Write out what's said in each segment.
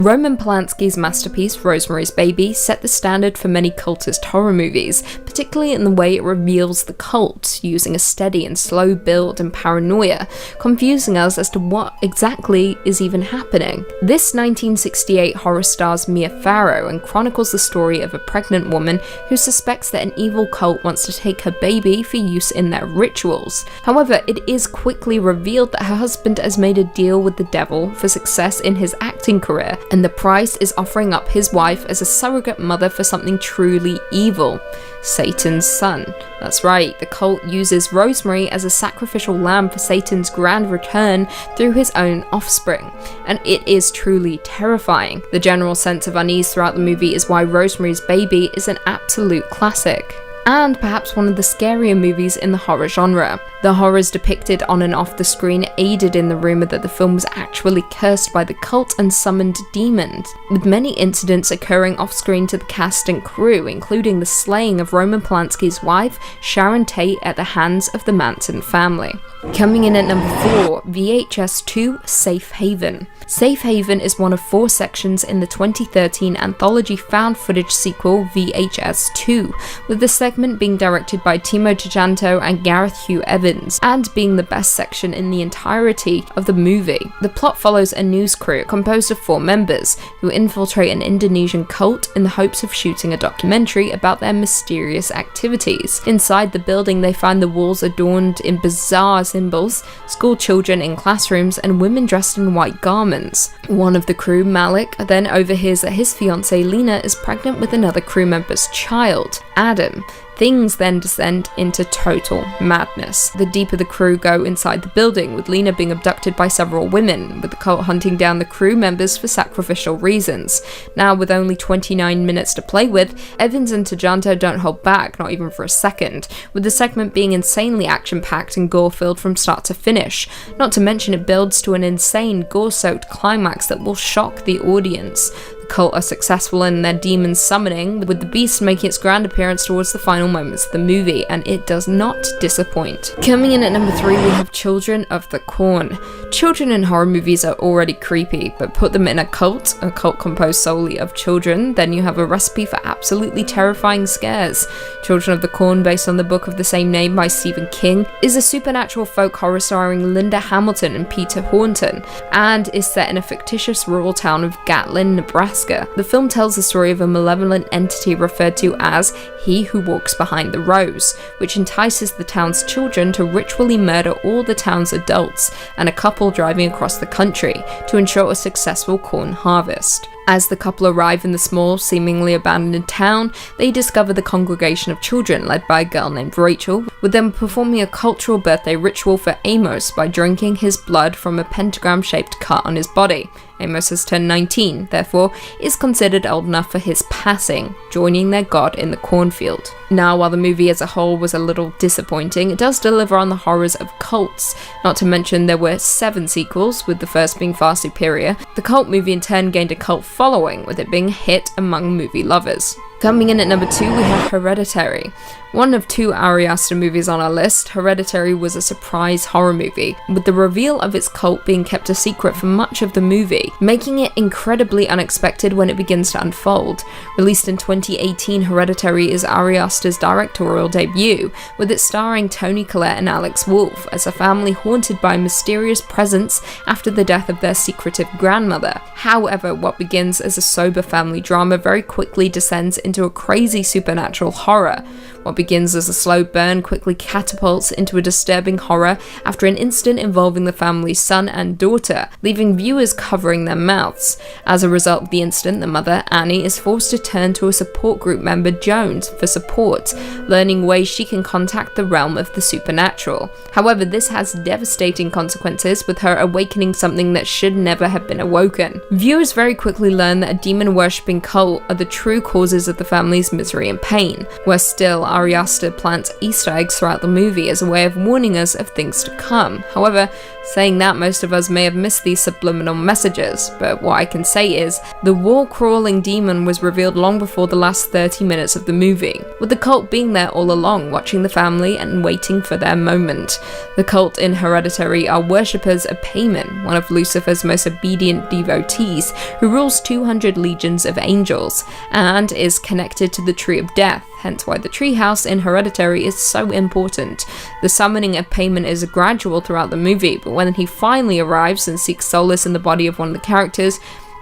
Roman Polanski's masterpiece, Rosemary's Baby, set the standard for many cultist horror movies, particularly in the way it reveals the cult, using a steady and slow build and paranoia, confusing us as to what exactly is even happening. This 1968 horror stars Mia Farrow and chronicles the story of a pregnant woman who suspects that an evil cult wants to take her baby for use in their rituals. However, it is quickly revealed that her husband has made a deal with the devil for success in his acting career, and the price is offering up his wife as a surrogate mother for something truly evil: Satan's son. That's right, the cult uses Rosemary as a sacrificial lamb for Satan's grand return through his own offspring, and it is truly terrifying. The general sense of unease throughout the movie is why Rosemary's Baby is an absolute classic, and perhaps one of the scarier movies in the horror genre. The horrors depicted on and off the screen aided in the rumour that the film was actually cursed by the cult and summoned demons, with many incidents occurring off-screen to the cast and crew, including the slaying of Roman Polanski's wife, Sharon Tate, at the hands of the Manson family. Coming in at number 4, VHS 2, Safe Haven. Safe Haven is one of 4 sections in the 2013 anthology found footage sequel VHS 2, with the segment being directed by Timo Tjahjanto and Gareth Hugh Evans, and being the best section in the entirety of the movie. The plot follows a news crew composed of 4 members who infiltrate an Indonesian cult in the hopes of shooting a documentary about their mysterious activities. Inside the building, they find the walls adorned in bizarre symbols, school children in classrooms, and women dressed in white garments. One of the crew, Malik, then overhears that his fiancée Lena is pregnant with another crew member's child, Adam. Things then descend into total madness. The deeper the crew go inside the building, with Lena being abducted by several women, with the cult hunting down the crew members for sacrificial reasons. Now, with only 29 minutes to play with, Evans and Tjahjanto don't hold back, not even for a second, with the segment being insanely action-packed and gore-filled from start to finish. Not to mention it builds to an insane, gore-soaked climax that will shock the audience. Cult are successful in their demon summoning, with the beast making its grand appearance towards the final moments of the movie, and it does not disappoint. Coming in at number 3, we have Children of the Corn. Children in horror movies are already creepy, but put them in a cult composed solely of children, then you have a recipe for absolutely terrifying scares. Children of the Corn, based on the book of the same name by Stephen King, is a supernatural folk horror starring Linda Hamilton and Peter Horton, and is set in a fictitious rural town of Gatlin, Nebraska. The film tells the story of a malevolent entity referred to as He Who Walks Behind the Rose, which entices the town's children to ritually murder all the town's adults and a couple driving across the country to ensure a successful corn harvest. As the couple arrive in the small, seemingly abandoned town, they discover the congregation of children led by a girl named Rachel, with them performing a cultural birthday ritual for Amos by drinking his blood from a pentagram-shaped cut on his body. Amos has turned 19, therefore is considered old enough for his passing, joining their god in the cornfield. Now, while the movie as a whole was a little disappointing, it does deliver on the horrors of cults. Not to mention there were 7 sequels, with the first being far superior. The cult movie in turn gained a cult following, with it being a hit among movie lovers. Coming in at number 2, we have Hereditary. One of 2 Ari Aster movies on our list, Hereditary was a surprise horror movie, with the reveal of its cult being kept a secret for much of the movie, making it incredibly unexpected when it begins to unfold. Released in 2018, Hereditary is Ari Aster's directorial debut, with it starring Toni Collette and Alex Wolff as a family haunted by a mysterious presence after the death of their secretive grandmother. However, what begins as a sober family drama very quickly descends into a crazy supernatural horror. What begins as a slow burn quickly catapults into a disturbing horror after an incident involving the family's son and daughter, leaving viewers covering their mouths. As a result of the incident, the mother, Annie, is forced to turn to a support group member, Jones, for support, learning ways she can contact the realm of the supernatural. However, this has devastating consequences, with her awakening something that should never have been awoken. Viewers very quickly learn that a demon-worshipping cult are the true causes of the family's misery and pain. Worse still, Ari Aster plants Easter eggs throughout the movie as a way of warning us of things to come. However, Saying that, most of us may have missed these subliminal messages, but what I can say is, the wall-crawling demon was revealed long before the last 30 minutes of the movie, with the cult being there all along, watching the family and waiting for their moment. The cult in Hereditary are worshippers of Paimon, one of Lucifer's most obedient devotees, who rules 200 legions of angels, and is connected to the Tree of Death, hence why the treehouse in Hereditary is so important. The summoning of Paimon is gradual throughout the movie, but when he finally arrives and seeks solace in the body of one of the characters,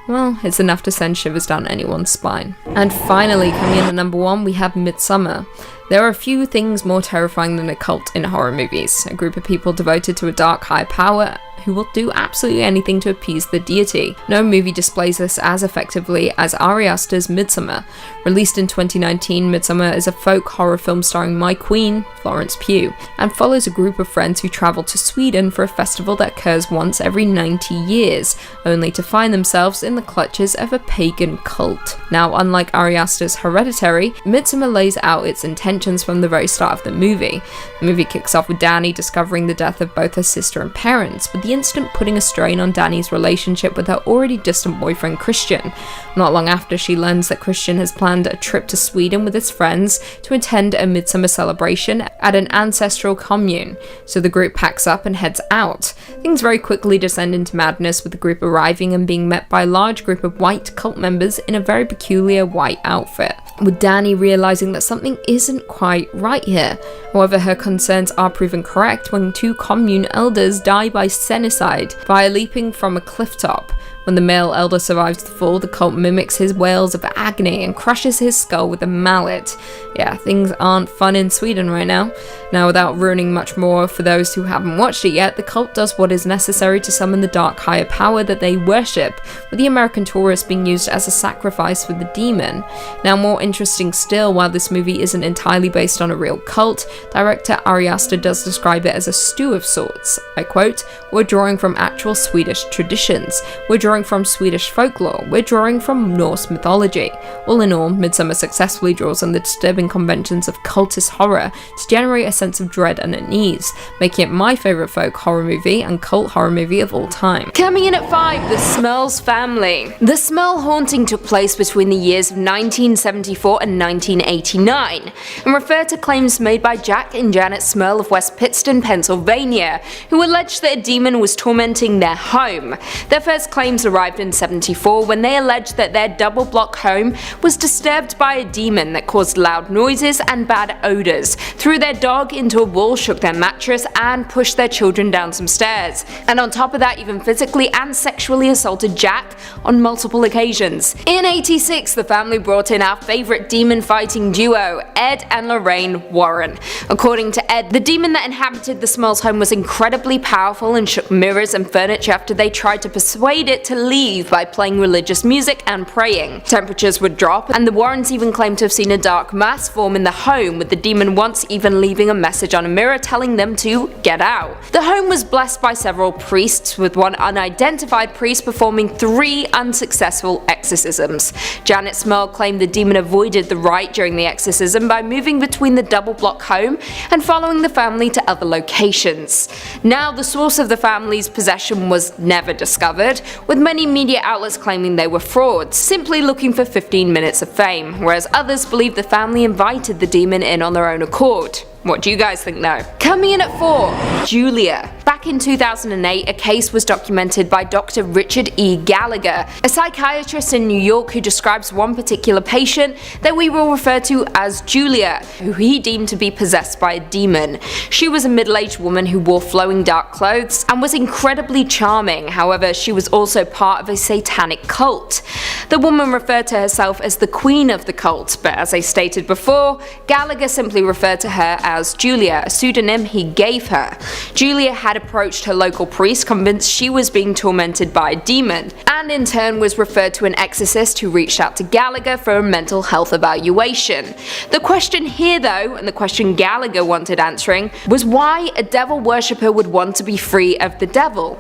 well, it's enough to send shivers down anyone's spine. And finally, coming in at number 1, we have Midsummer. There are a few things more terrifying than a cult in horror movies. A group of people devoted to a dark high power who will do absolutely anything to appease the deity. No movie displays this as effectively as Ari Aster's Midsummer. Released in 2019, Midsummer is a folk horror film starring my queen, Florence Pugh, and follows a group of friends who travel to Sweden for a festival that occurs once every 90 years, only to find themselves in the clutches of a pagan cult. Now, unlike Ari Aster's Hereditary, Midsummer lays out its intentions from the very start of the movie. The movie kicks off with Dani discovering the death of both her sister and parents, with the incident putting a strain on Dani's relationship with her already distant boyfriend Christian. Not long after, she learns that Christian has planned a trip to Sweden with his friends to attend a midsummer celebration at an ancestral commune, so the group packs up and heads out. Things very quickly descend into madness, with the group arriving and being met by a large group of white cult members in a very peculiar white outfit, with Dani realizing that something isn't quite right here. However, her concerns are proven correct when 2 commune elders die by senicide by leaping from a cliff top. When the male elder survives the fall, the cult mimics his wails of agony and crushes his skull with a mallet. Yeah, things aren't fun in Sweden right now. Now, without ruining much more for those who haven't watched it yet, the cult does what is necessary to summon the dark higher power that they worship, with the American tourist being used as a sacrifice for the demon. Now, more interesting still, while this movie isn't entirely based on a real cult, director Ari Aster does describe it as a stew of sorts. I quote, "We're drawing from actual Swedish traditions. We're drawing from Swedish folklore. We're drawing from Norse mythology." All in all, Midsummer successfully draws on the disturbing conventions of cultist horror to generate a sense of dread and unease, making it my favourite folk horror movie and cult horror movie of all time. Coming in at 5, The Smells Family. The Smell haunting took place between the years of 1974 and 1989, and referred to claims made by Jack and Janet Smell of West Pittston, Pennsylvania, who alleged that a demon was tormenting their home. Their first claims arrived in 74 when they alleged that their double-block home was disturbed by a demon that caused loud noises and bad odours, threw their dog into a wall, shook their mattress, and pushed their children down some stairs. And on top of that, even physically and sexually assaulted Jack on multiple occasions. In 86, the family brought in our favourite demon-fighting duo, Ed and Lorraine Warren. According to Ed, the demon that inhabited the Smells home was incredibly powerful and shook mirrors and furniture after they tried to persuade it to leave by playing religious music and praying. Temperatures would drop, and the Warrens even claimed to have seen a dark mass form in the home, with the demon once even leaving a message on a mirror telling them to get out. The home was blessed by several priests, with one unidentified priest performing 3 unsuccessful exorcisms. Janet Smell claimed the demon avoided the rite during the exorcism by moving between the double-block home and following the family to other locations. Now, the source of the family's possession was never discovered, with many media outlets claiming they were frauds, simply looking for 15 minutes of fame, whereas others believe the family invited the demon in on their own accord. What do you guys think though? Coming in at 4, Julia. Back in 2008, a case was documented by Dr. Richard E. Gallagher, a psychiatrist in New York who describes one particular patient that we will refer to as Julia, who he deemed to be possessed by a demon. She was a middle-aged woman who wore flowing dark clothes and was incredibly charming. However, she was also part of a satanic cult. The woman referred to herself as the queen of the cult, but as I stated before, Gallagher simply referred to her as Julia, a pseudonym he gave her. Julia had approached her local priest, convinced she was being tormented by a demon, and in turn was referred to an exorcist who reached out to Gallagher for a mental health evaluation. The question here though, and the question Gallagher wanted answering, was why a devil worshipper would want to be free of the devil.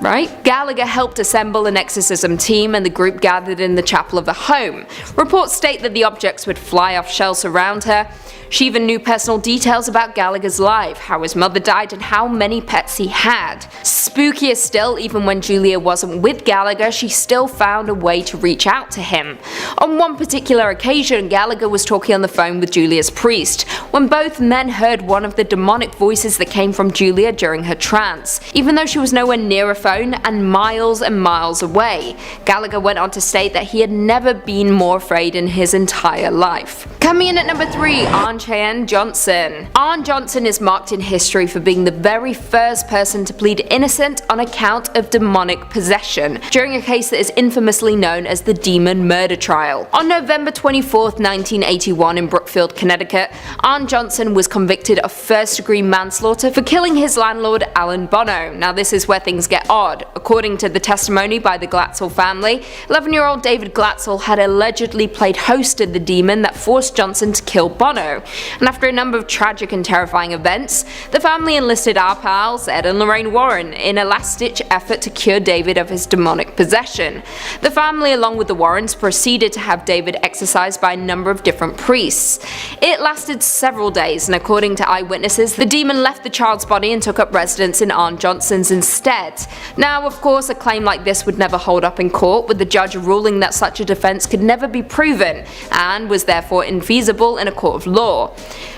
right? Gallagher helped assemble an exorcism team and the group gathered in the chapel of the home. Reports state that the objects would fly off shelves around her. She even knew personal details about Gallagher's life, how his mother died and how many pets he had. Spookier still, even when Julia wasn't with Gallagher, she still found a way to reach out to him. On one particular occasion, Gallagher was talking on the phone with Julia's priest, when both men heard one of the demonic voices that came from Julia during her trance, even though she was nowhere near a phone and miles away. Gallagher went on to state that he had never been more afraid in his entire life. Coming in at number 3, Arne Johnson. Arne Johnson is marked in history for being the very first person to plead innocent on account of demonic possession, during a case that is infamously known as the Demon Murder Trial. On November 24, 1981 in Brookfield, Connecticut, Arne Johnson was convicted of first-degree manslaughter for killing his landlord Alan Bono. Now this is where things get odd. According to the testimony by the Glatzel family, 11-year-old David Glatzel had allegedly played host to the demon that forced Johnson to kill Bono. And after a number of tragic and terrifying events, the family enlisted our pals Ed and Lorraine Warren in a last-ditch effort to cure David of his demonic possession. The family, along with the Warrens, proceeded to have David exorcised by a number of different priests. It lasted several days, and according to eyewitnesses, the demon left the child's body and took up residence in Arne Johnson's instead. Now, of course, a claim like this would never hold up in court, with the judge ruling that such a defense could never be proven, and was therefore infeasible in a court of law.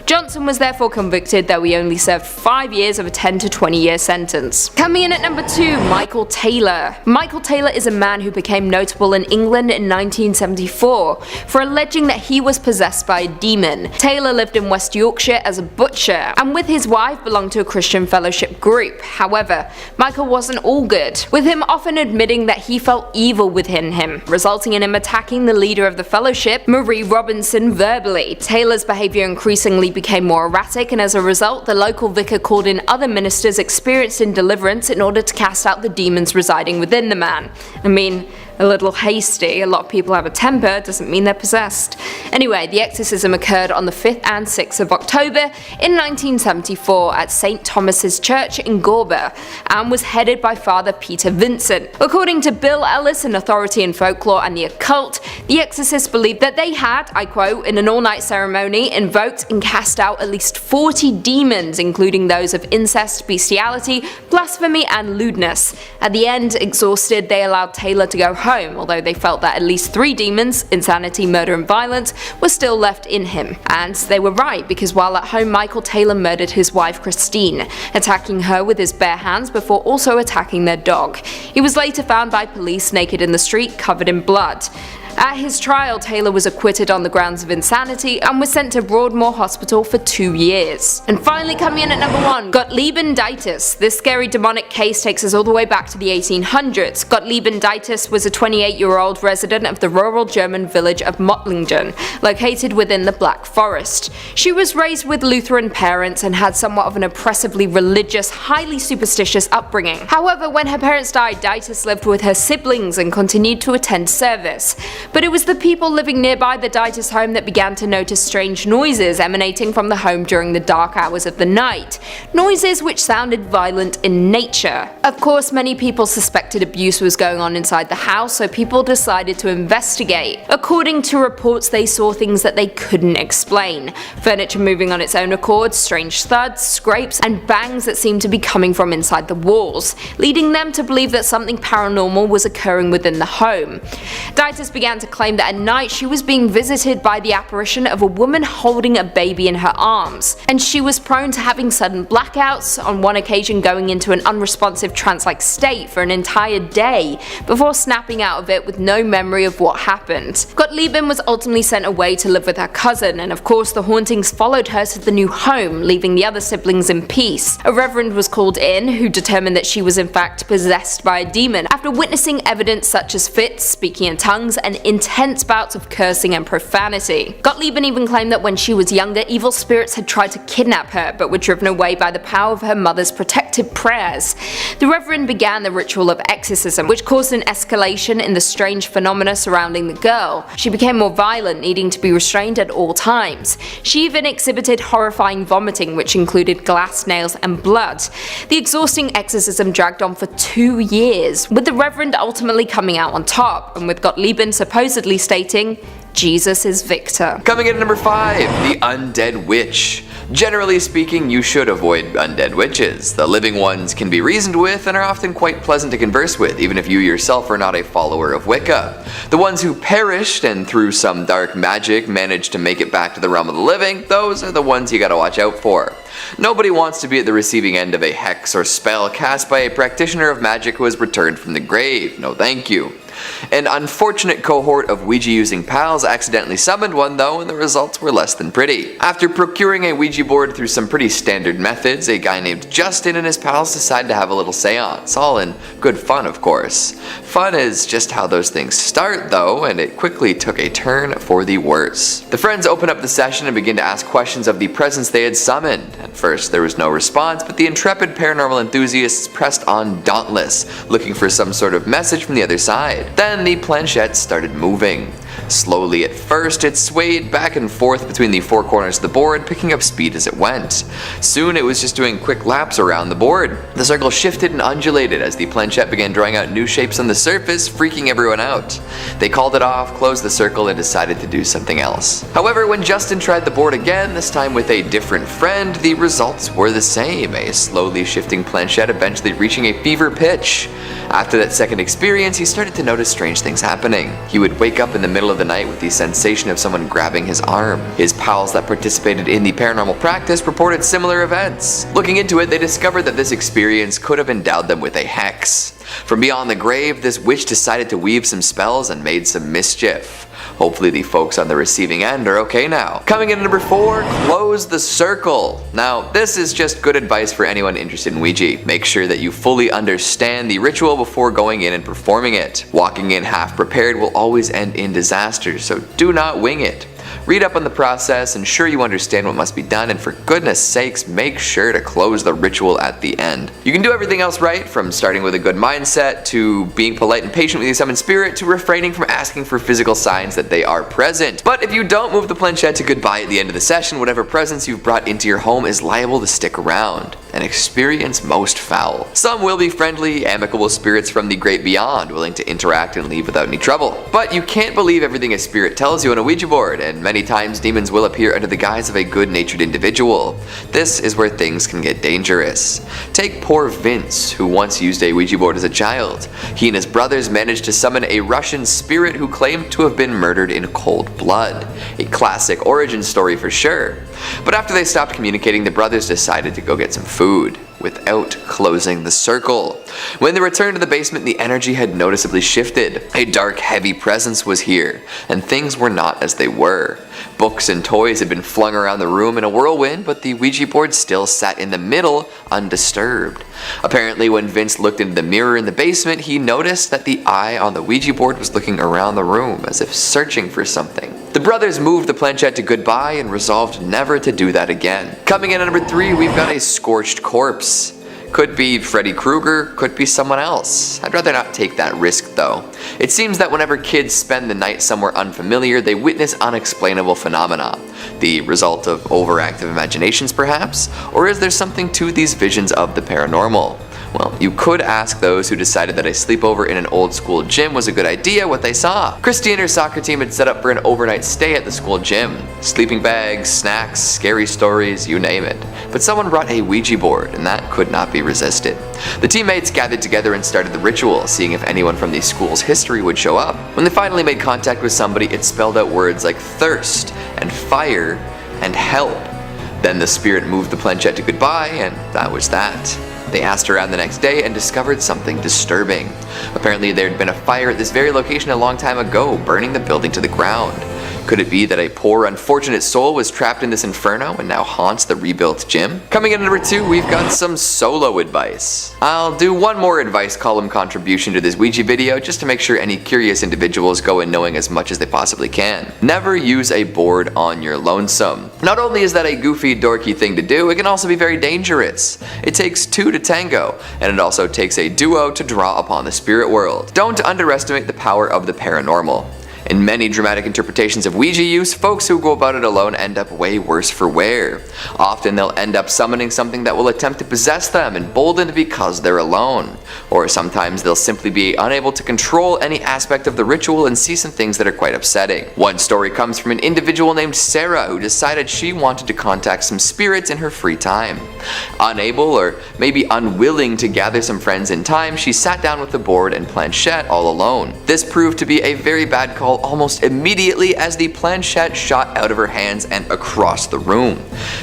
Johnson was therefore convicted, though he only served 5 years of a 10 to 20 year sentence. Coming in at number 2, Michael Taylor. Michael Taylor is a man who became notable in England in 1974 for alleging that he was possessed by a demon. Taylor lived in West Yorkshire as a butcher, and with his wife belonged to a Christian fellowship group. However, Michael wasn't all good, with him often admitting that he felt evil within him, resulting in him attacking the leader of the fellowship, Marie Robinson, verbally. Taylor's behaviour increasingly became more erratic, and as a result, the local vicar called in other ministers experienced in deliverance in order to cast out the demons residing within the man. I mean, a little hasty. A lot of people have a temper, doesn't mean they're possessed. Anyway, the exorcism occurred on the 5th and 6th of October in 1974 at St. Thomas's Church in Gorba, and was headed by Father Peter Vincent. According to Bill Ellis, an authority in folklore and the occult, the exorcists believed that they had, I quote, in an all-night ceremony, invoked and cast out at least 40 demons, including those of incest, bestiality, blasphemy, and lewdness. At the end, exhausted, they allowed Taylor to go home, although they felt that at least 3 demons, insanity, murder and violence, were still left in him. And they were right, because while at home, Michael Taylor murdered his wife Christine, attacking her with his bare hands before also attacking their dog. He was later found by police naked in the street, covered in blood. At his trial, Taylor was acquitted on the grounds of insanity and was sent to Broadmoor Hospital for 2 years. And finally, coming in at number 1, Gottliebendeitis. This scary demonic case takes us all the way back to the 1800s. Gottliebendeitis was a 28-year-old resident of the rural German village of Mottlingen, located within the Black Forest. She was raised with Lutheran parents and had somewhat of an oppressively religious, highly superstitious upbringing. However, when her parents died, Deitis lived with her siblings and continued to attend service. But it was the people living nearby the Deitis home that began to notice strange noises emanating from the home during the dark hours of the night. Noises which sounded violent in nature. Of course, many people suspected abuse was going on inside the house, so people decided to investigate. According to reports, they saw things that they couldn't explain. Furniture moving on its own accord, strange thuds, scrapes, and bangs that seemed to be coming from inside the walls, leading them to believe that something paranormal was occurring within the home. Deitis began to claim that at night she was being visited by the apparition of a woman holding a baby in her arms, and she was prone to having sudden blackouts, on one occasion going into an unresponsive trance-like state for an entire day, before snapping out of it with no memory of what happened. Gottlieben was ultimately sent away to live with her cousin, and of course the hauntings followed her to the new home, leaving the other siblings in peace. A reverend was called in, who determined that she was in fact possessed by a demon, after witnessing evidence such as fits, speaking in tongues, and intense bouts of cursing and profanity. Gottlieb even claimed that when she was younger, evil spirits had tried to kidnap her, but were driven away by the power of her mother's protective prayers. The Reverend began the ritual of exorcism, which caused an escalation in the strange phenomena surrounding the girl. She became more violent, needing to be restrained at all times. She even exhibited horrifying vomiting, which included glass nails and blood. The exhausting exorcism dragged on for 2 years, with the Reverend ultimately coming out on top, and with Gottlieb supposedly stating, "Jesus is victor." Coming in at number 5, the Undead Witch. Generally speaking, you should avoid undead witches. The living ones can be reasoned with and are often quite pleasant to converse with, even if you yourself are not a follower of Wicca. The ones who perished and through some dark magic managed to make it back to the realm of the living, those are the ones you gotta watch out for. Nobody wants to be at the receiving end of a hex or spell cast by a practitioner of magic who has returned from the grave. No thank you. An unfortunate cohort of Ouija-using pals accidentally summoned one though, and the results were less than pretty. After procuring a Ouija board through some pretty standard methods, a guy named Justin and his pals decided to have a little seance, all in good fun of course. Fun is just how those things start though, and it quickly took a turn for the worse. The friends opened up the session and began to ask questions of the presence they had summoned. At first there was no response, but the intrepid paranormal enthusiasts pressed on dauntless, looking for some sort of message from the other side. Then the planchette started moving. Slowly at first, it swayed back and forth between the four corners of the board, picking up speed as it went. Soon it was just doing quick laps around the board. The circle shifted and undulated as the planchette began drawing out new shapes on the surface, freaking everyone out. They called it off, closed the circle, and decided to do something else. However, when Justin tried the board again, this time with a different friend, the results were the same, a slowly shifting planchette eventually reaching a fever pitch. After that second experience, he started to notice strange things happening. He would wake up in the middle of the night with the sensation of someone grabbing his arm. His pals that participated in the paranormal practice reported similar events. Looking into it, they discovered that this experience could have endowed them with a hex. From beyond the grave, this witch decided to weave some spells and made some mischief. Hopefully the folks on the receiving end are okay now. Coming in at number 4, close the circle. Now, this is just good advice for anyone interested in Ouija. Make sure that you fully understand the ritual before going in and performing it. Walking in half prepared will always end in disaster, so do not wing it. Read up on the process, ensure you understand what must be done, and for goodness sakes, make sure to close the ritual at the end. You can do everything else right, from starting with a good mindset, to being polite and patient with your summoned spirit, to refraining from asking for physical signs that they are present. But if you don't move the planchette to goodbye at the end of the session, whatever presence you've brought into your home is liable to stick around. An experience most foul. Some will be friendly, amicable spirits from the great beyond, willing to interact and leave without any trouble. But you can't believe everything a spirit tells you on a Ouija board, and many times demons will appear under the guise of a good-natured individual. This is where things can get dangerous. Take poor Vince, who once used a Ouija board as a child. He and his brothers managed to summon a Russian spirit who claimed to have been murdered in cold blood. A classic origin story for sure. But after they stopped communicating, the brothers decided to go get some food, without closing the circle. When they returned to the basement, the energy had noticeably shifted. A dark, heavy presence was here, and things were not as they were. Books and toys had been flung around the room in a whirlwind, but the Ouija board still sat in the middle, undisturbed. Apparently, when Vince looked into the mirror in the basement, he noticed that the eye on the Ouija board was looking around the room, as if searching for something. The brothers moved the planchette to goodbye and resolved never to do that again. Coming in at number 3, we've got a Scorched Corpse. Could be Freddy Krueger, could be someone else. I'd rather not take that risk though. It seems that whenever kids spend the night somewhere unfamiliar, they witness unexplainable phenomena. The result of overactive imaginations perhaps? Or is there something to these visions of the paranormal? Well, you could ask those who decided that a sleepover in an old school gym was a good idea what they saw. Christy and her soccer team had set up for an overnight stay at the school gym. Sleeping bags, snacks, scary stories, you name it. But someone brought a Ouija board, and that could not be resisted. The teammates gathered together and started the ritual, seeing if anyone from the school's history would show up. When they finally made contact with somebody, it spelled out words like thirst, and fire, and help. Then the spirit moved the planchette to goodbye, and that was that. They asked around the next day and discovered something disturbing. Apparently there had been a fire at this very location a long time ago, burning the building to the ground. Could it be that a poor, unfortunate soul was trapped in this inferno and now haunts the rebuilt gym? Coming in at number 2, we've got some solo advice. I'll do one more advice column contribution to this Ouija video just to make sure any curious individuals go in knowing as much as they possibly can. Never use a board on your lonesome. Not only is that a goofy, dorky thing to do, it can also be very dangerous. It takes 2 to tango, and it also takes a duo to draw upon the spirit world. Don't underestimate the power of the paranormal. In many dramatic interpretations of Ouija use, folks who go about it alone end up way worse for wear. Often they'll end up summoning something that will attempt to possess them, emboldened because they're alone. Or sometimes they'll simply be unable to control any aspect of the ritual and see some things that are quite upsetting. One story comes from an individual named Sarah who decided she wanted to contact some spirits in her free time. Unable, or maybe unwilling, to gather some friends in time, she sat down with the board and planchette all alone. This proved to be a very bad call almost immediately as the planchette shot out of her hands and across the room.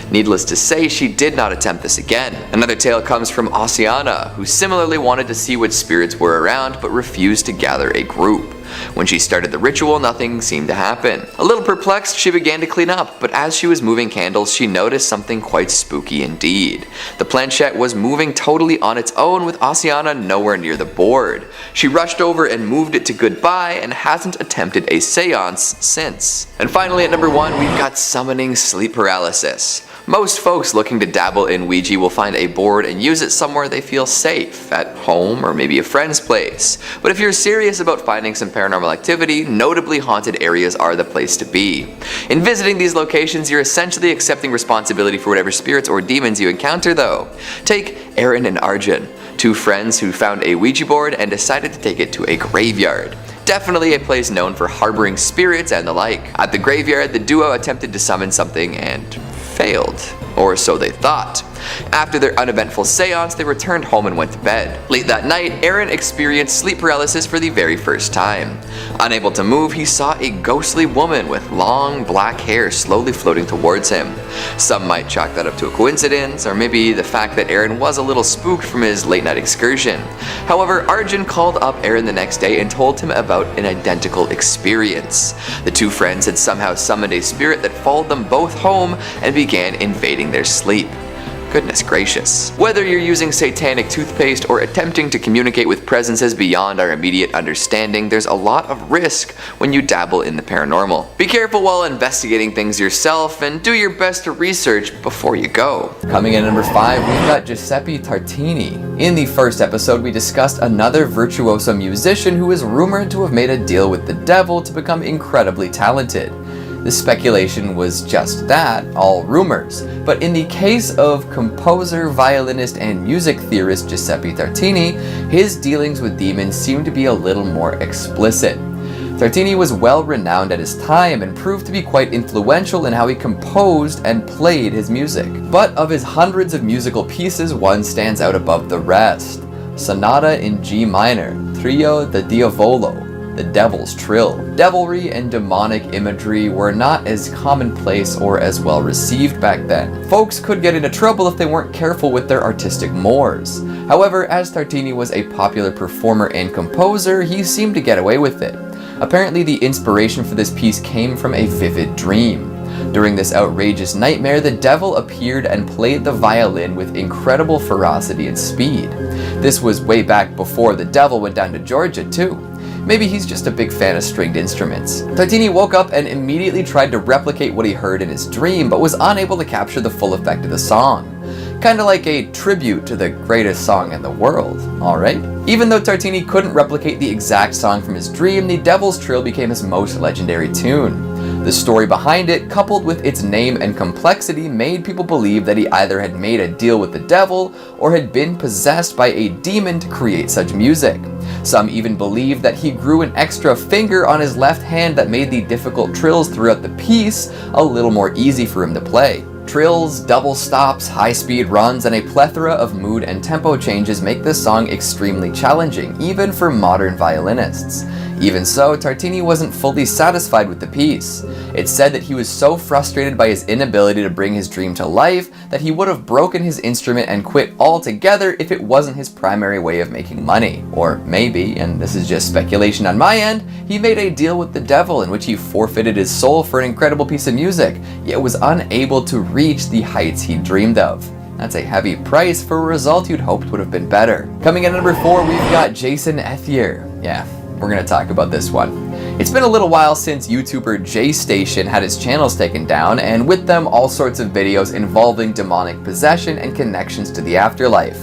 Needless to say, she did not attempt this again. Another tale comes from Oceana, who similarly wanted to see what spirits were around but refused to gather a group. When she started the ritual, nothing seemed to happen. A little perplexed, she began to clean up, but as she was moving candles, she noticed something quite spooky indeed. The planchette was moving totally on its own with Oceana nowhere near the board. She rushed over and moved it to goodbye and hasn't attempted a seance since. And finally at number 1, we've got summoning sleep paralysis. Most folks looking to dabble in Ouija will find a board and use it somewhere they feel safe, at home or maybe a friend's place. But if you're serious about finding some paranormal activity, notably haunted areas are the place to be. In visiting these locations, you're essentially accepting responsibility for whatever spirits or demons you encounter though. Take Aaron and Arjun, 2 friends who found a Ouija board and decided to take it to a graveyard. Definitely a place known for harboring spirits and the like. At the graveyard, the duo attempted to summon something and failed, or so they thought. After their uneventful seance, they returned home and went to bed. Late that night, Aaron experienced sleep paralysis for the very first time. Unable to move, he saw a ghostly woman with long black hair slowly floating towards him. Some might chalk that up to a coincidence, or maybe the fact that Aaron was a little spooked from his late night excursion. However, Arjun called up Aaron the next day and told him about an identical experience. The 2 friends had somehow summoned a spirit that followed them both home and began invading their sleep. Goodness gracious. Whether you're using satanic toothpaste or attempting to communicate with presences beyond our immediate understanding, there's a lot of risk when you dabble in the paranormal. Be careful while investigating things yourself and do your best to research before you go. Coming in at number 5, we've got Giuseppe Tartini. In the first episode, we discussed another virtuoso musician who is rumored to have made a deal with the devil to become incredibly talented. The speculation was just that, all rumors. But in the case of composer, violinist, and music theorist Giuseppe Tartini, his dealings with demons seem to be a little more explicit. Tartini was well renowned at his time and proved to be quite influential in how he composed and played his music. But of his hundreds of musical pieces, one stands out above the rest. Sonata in G minor, Trio de Diavolo, the Devil's Trill. Devilry and demonic imagery were not as commonplace or as well received back then. Folks could get into trouble if they weren't careful with their artistic mores. However, as Tartini was a popular performer and composer, he seemed to get away with it. Apparently, the inspiration for this piece came from a vivid dream. During this outrageous nightmare, the devil appeared and played the violin with incredible ferocity and speed. This was way back before the devil went down to Georgia, too. Maybe he's just a big fan of stringed instruments. Tartini woke up and immediately tried to replicate what he heard in his dream, but was unable to capture the full effect of the song. Kinda like a tribute to the greatest song in the world, alright? Even though Tartini couldn't replicate the exact song from his dream, the Devil's Trill became his most legendary tune. The story behind it, coupled with its name and complexity, made people believe that he either had made a deal with the devil or had been possessed by a demon to create such music. Some even believed that he grew an extra finger on his left hand that made the difficult trills throughout the piece a little more easy for him to play. Trills, double stops, high-speed runs, and a plethora of mood and tempo changes make this song extremely challenging, even for modern violinists. Even so, Tartini wasn't fully satisfied with the piece. It's said that he was so frustrated by his inability to bring his dream to life that he would have broken his instrument and quit altogether if it wasn't his primary way of making money. Or maybe, and this is just speculation on my end, he made a deal with the devil in which he forfeited his soul for an incredible piece of music, yet was unable to reach the heights he dreamed of. That's a heavy price for a result you'd hoped would have been better. Coming in at number 4, we've got Jason Ethier. Yeah, we're gonna talk about this one. It's been a little while since YouTuber JStation had his channels taken down, and with them all sorts of videos involving demonic possession and connections to the afterlife.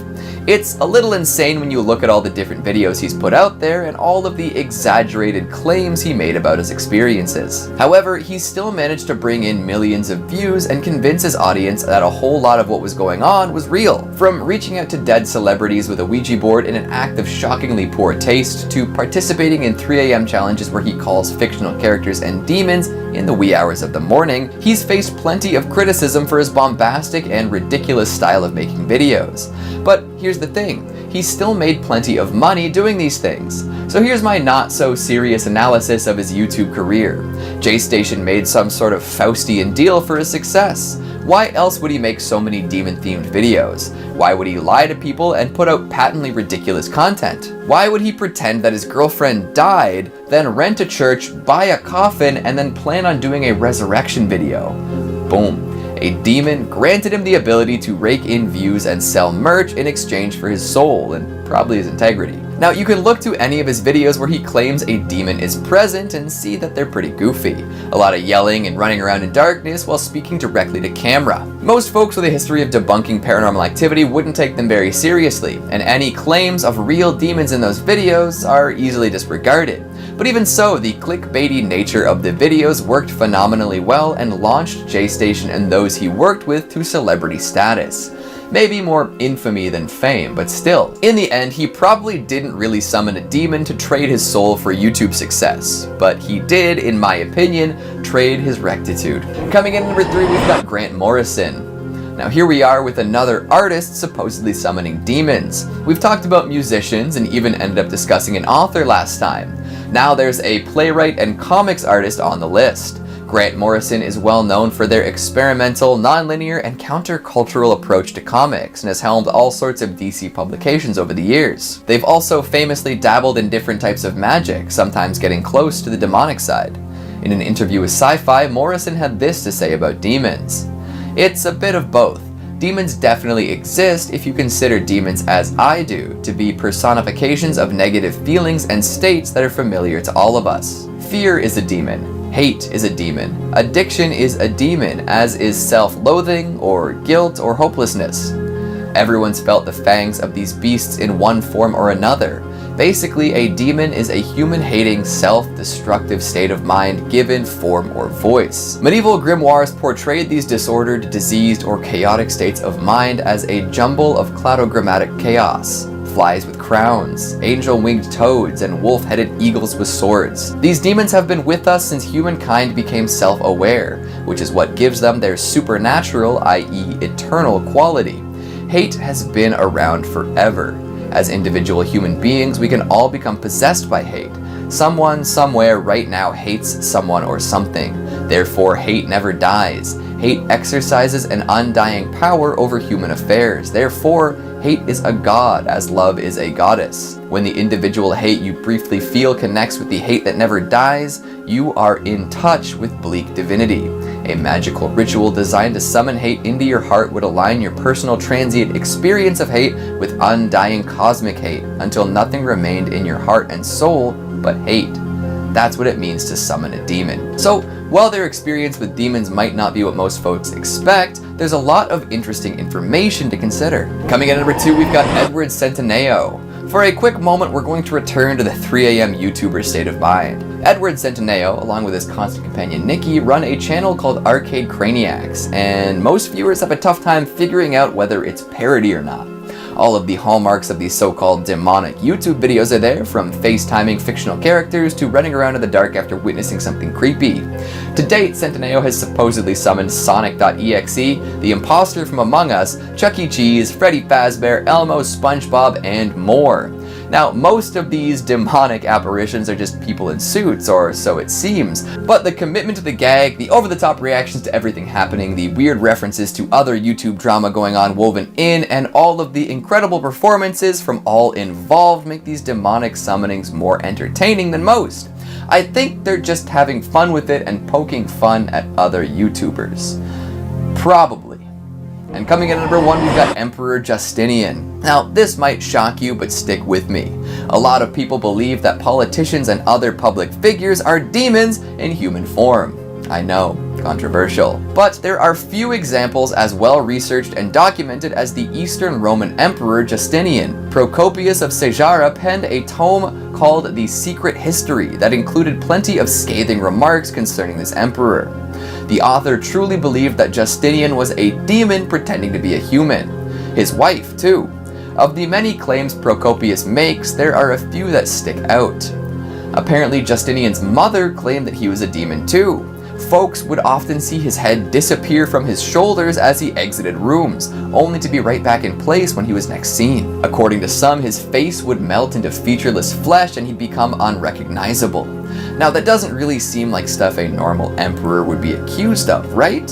It's a little insane when you look at all the different videos he's put out there and all of the exaggerated claims he made about his experiences. However, he still managed to bring in millions of views and convince his audience that a whole lot of what was going on was real. From reaching out to dead celebrities with a Ouija board in an act of shockingly poor taste, to participating in 3 a.m. challenges where he calls fictional characters and demons in the wee hours of the morning, he's faced plenty of criticism for his bombastic and ridiculous style of making videos. But here's the thing, he still made plenty of money doing these things. So here's my not so serious analysis of his YouTube career. JStation made some sort of Faustian deal for his success. Why else would he make so many demon-themed videos? Why would he lie to people and put out patently ridiculous content? Why would he pretend that his girlfriend died, then rent a church, buy a coffin, and then plan on doing a resurrection video? Boom. A demon granted him the ability to rake in views and sell merch in exchange for his soul, and probably his integrity. Now, you can look to any of his videos where he claims a demon is present and see that they're pretty goofy. A lot of yelling and running around in darkness while speaking directly to camera. Most folks with a history of debunking paranormal activity wouldn't take them very seriously, and any claims of real demons in those videos are easily disregarded. But even so, the clickbaity nature of the videos worked phenomenally well and launched JStation and those he worked with to celebrity status. Maybe more infamy than fame, but still. In the end, he probably didn't really summon a demon to trade his soul for YouTube success, but he did, in my opinion, trade his rectitude. Coming in at number 3, we've got Grant Morrison. Now here we are with another artist supposedly summoning demons. We've talked about musicians and even ended up discussing an author last time. Now there's a playwright and comics artist on the list. Grant Morrison is well known for their experimental, non-linear, and counter-cultural approach to comics, and has helmed all sorts of DC publications over the years. They've also famously dabbled in different types of magic, sometimes getting close to the demonic side. In an interview with Sci-Fi, Morrison had this to say about demons. "It's a bit of both. Demons definitely exist if you consider demons, as I do, to be personifications of negative feelings and states that are familiar to all of us. Fear is a demon. Hate is a demon. Addiction is a demon, as is self-loathing, or guilt, or hopelessness. Everyone's felt the fangs of these beasts in one form or another. Basically, a demon is a human-hating, self-destructive state of mind given form or voice." Medieval grimoires portrayed these disordered, diseased, or chaotic states of mind as a jumble of cladogrammatic chaos. Flies with crowns, angel-winged toads, and wolf-headed eagles with swords. These demons have been with us since humankind became self-aware, which is what gives them their supernatural, i.e. eternal quality. Hate has been around forever. As individual human beings, we can all become possessed by hate. Someone, somewhere, right now hates someone or something. Therefore, hate never dies. Hate exercises an undying power over human affairs. Therefore, hate is a god, as love is a goddess. When the individual hate you briefly feel connects with the hate that never dies, you are in touch with bleak divinity. A magical ritual designed to summon hate into your heart would align your personal transient experience of hate with undying cosmic hate, until nothing remained in your heart and soul but hate. That's what it means to summon a demon. So, while their experience with demons might not be what most folks expect, there's a lot of interesting information to consider. Coming in at number 2, we've got Edward Centino. For a quick moment, we're going to return to the 3 a.m. YouTuber state of mind. Edward Centino, along with his constant companion Nikki, run a channel called Arcade Craniacs, and most viewers have a tough time figuring out whether it's parody or not. All of the hallmarks of these so-called demonic YouTube videos are there, from FaceTiming fictional characters to running around in the dark after witnessing something creepy. To date, Centino has supposedly summoned Sonic.exe, the imposter from Among Us, Chuck E. Cheese, Freddy Fazbear, Elmo, SpongeBob, and more. Now, most of these demonic apparitions are just people in suits, or so it seems, but the commitment to the gag, the over-the-top reactions to everything happening, the weird references to other YouTube drama going on woven in, and all of the incredible performances from all involved make these demonic summonings more entertaining than most. I think they're just having fun with it and poking fun at other YouTubers. Probably. And coming in at number 1, we've got Emperor Justinian. Now, this might shock you, but stick with me. A lot of people believe that politicians and other public figures are demons in human form. I know, controversial. But there are few examples as well researched and documented as the Eastern Roman Emperor Justinian. Procopius of Caesarea penned a tome called The Secret History that included plenty of scathing remarks concerning this emperor. The author truly believed that Justinian was a demon pretending to be a human. His wife, too. Of the many claims Procopius makes, there are a few that stick out. Apparently, Justinian's mother claimed that he was a demon, too. Folks would often see his head disappear from his shoulders as he exited rooms, only to be right back in place when he was next seen. According to some, his face would melt into featureless flesh and he'd become unrecognizable. Now, that doesn't really seem like stuff a normal emperor would be accused of, right?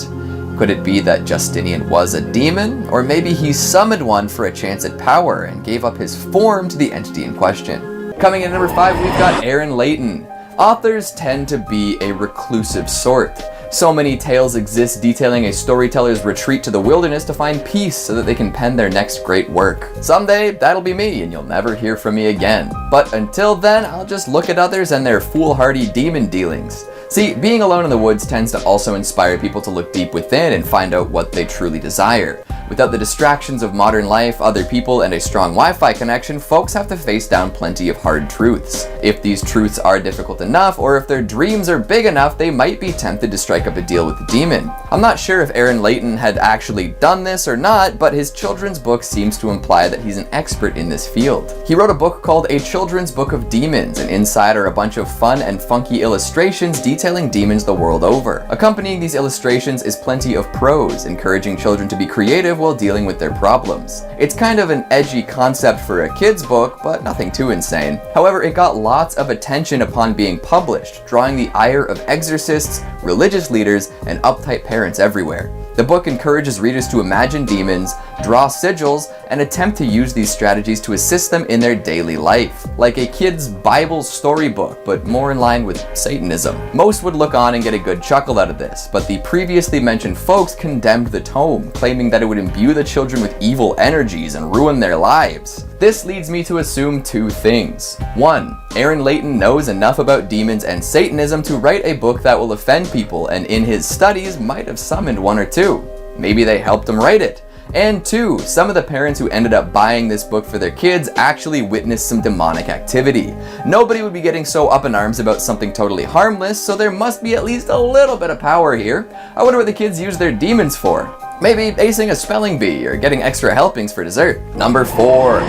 Could it be that Justinian was a demon? Or maybe he summoned one for a chance at power and gave up his form to the entity in question? Coming in at number 5, we've got Leighton. Authors tend to be a reclusive sort. So many tales exist detailing a storyteller's retreat to the wilderness to find peace so that they can pen their next great work. Someday, that'll be me and you'll never hear from me again. But until then, I'll just look at others and their foolhardy demon dealings. See, being alone in the woods tends to also inspire people to look deep within and find out what they truly desire. Without the distractions of modern life, other people, and a strong Wi-Fi connection, folks have to face down plenty of hard truths. If these truths are difficult enough, or if their dreams are big enough, they might be tempted to strike up a deal with the demon. I'm not sure if Leighton had actually done this or not, but his children's book seems to imply that he's an expert in this field. He wrote a book called A Children's Book of Demons, and inside are a bunch of fun and funky illustrations detailing demons the world over. Accompanying these illustrations is plenty of prose, encouraging children to be creative while dealing with their problems. It's kind of an edgy concept for a kid's book, but nothing too insane. However, it got lots of attention upon being published, drawing the ire of exorcists, religious leaders, and uptight parents everywhere. The book encourages readers to imagine demons, draw sigils, and attempt to use these strategies to assist them in their daily life, like a kid's Bible storybook, but more in line with Satanism. Most would look on and get a good chuckle out of this, but the previously mentioned folks condemned the tome, claiming that it would imbue the children with evil energies and ruin their lives. This leads me to assume two things. 1. Leighton knows enough about demons and Satanism to write a book that will offend people, and in his studies might have summoned one or two. Maybe they helped him write it. And 2, some of the parents who ended up buying this book for their kids actually witnessed some demonic activity. Nobody would be getting so up in arms about something totally harmless, so there must be at least a little bit of power here. I wonder what the kids use their demons for. Maybe acing a spelling bee or getting extra helpings for dessert. Number 4,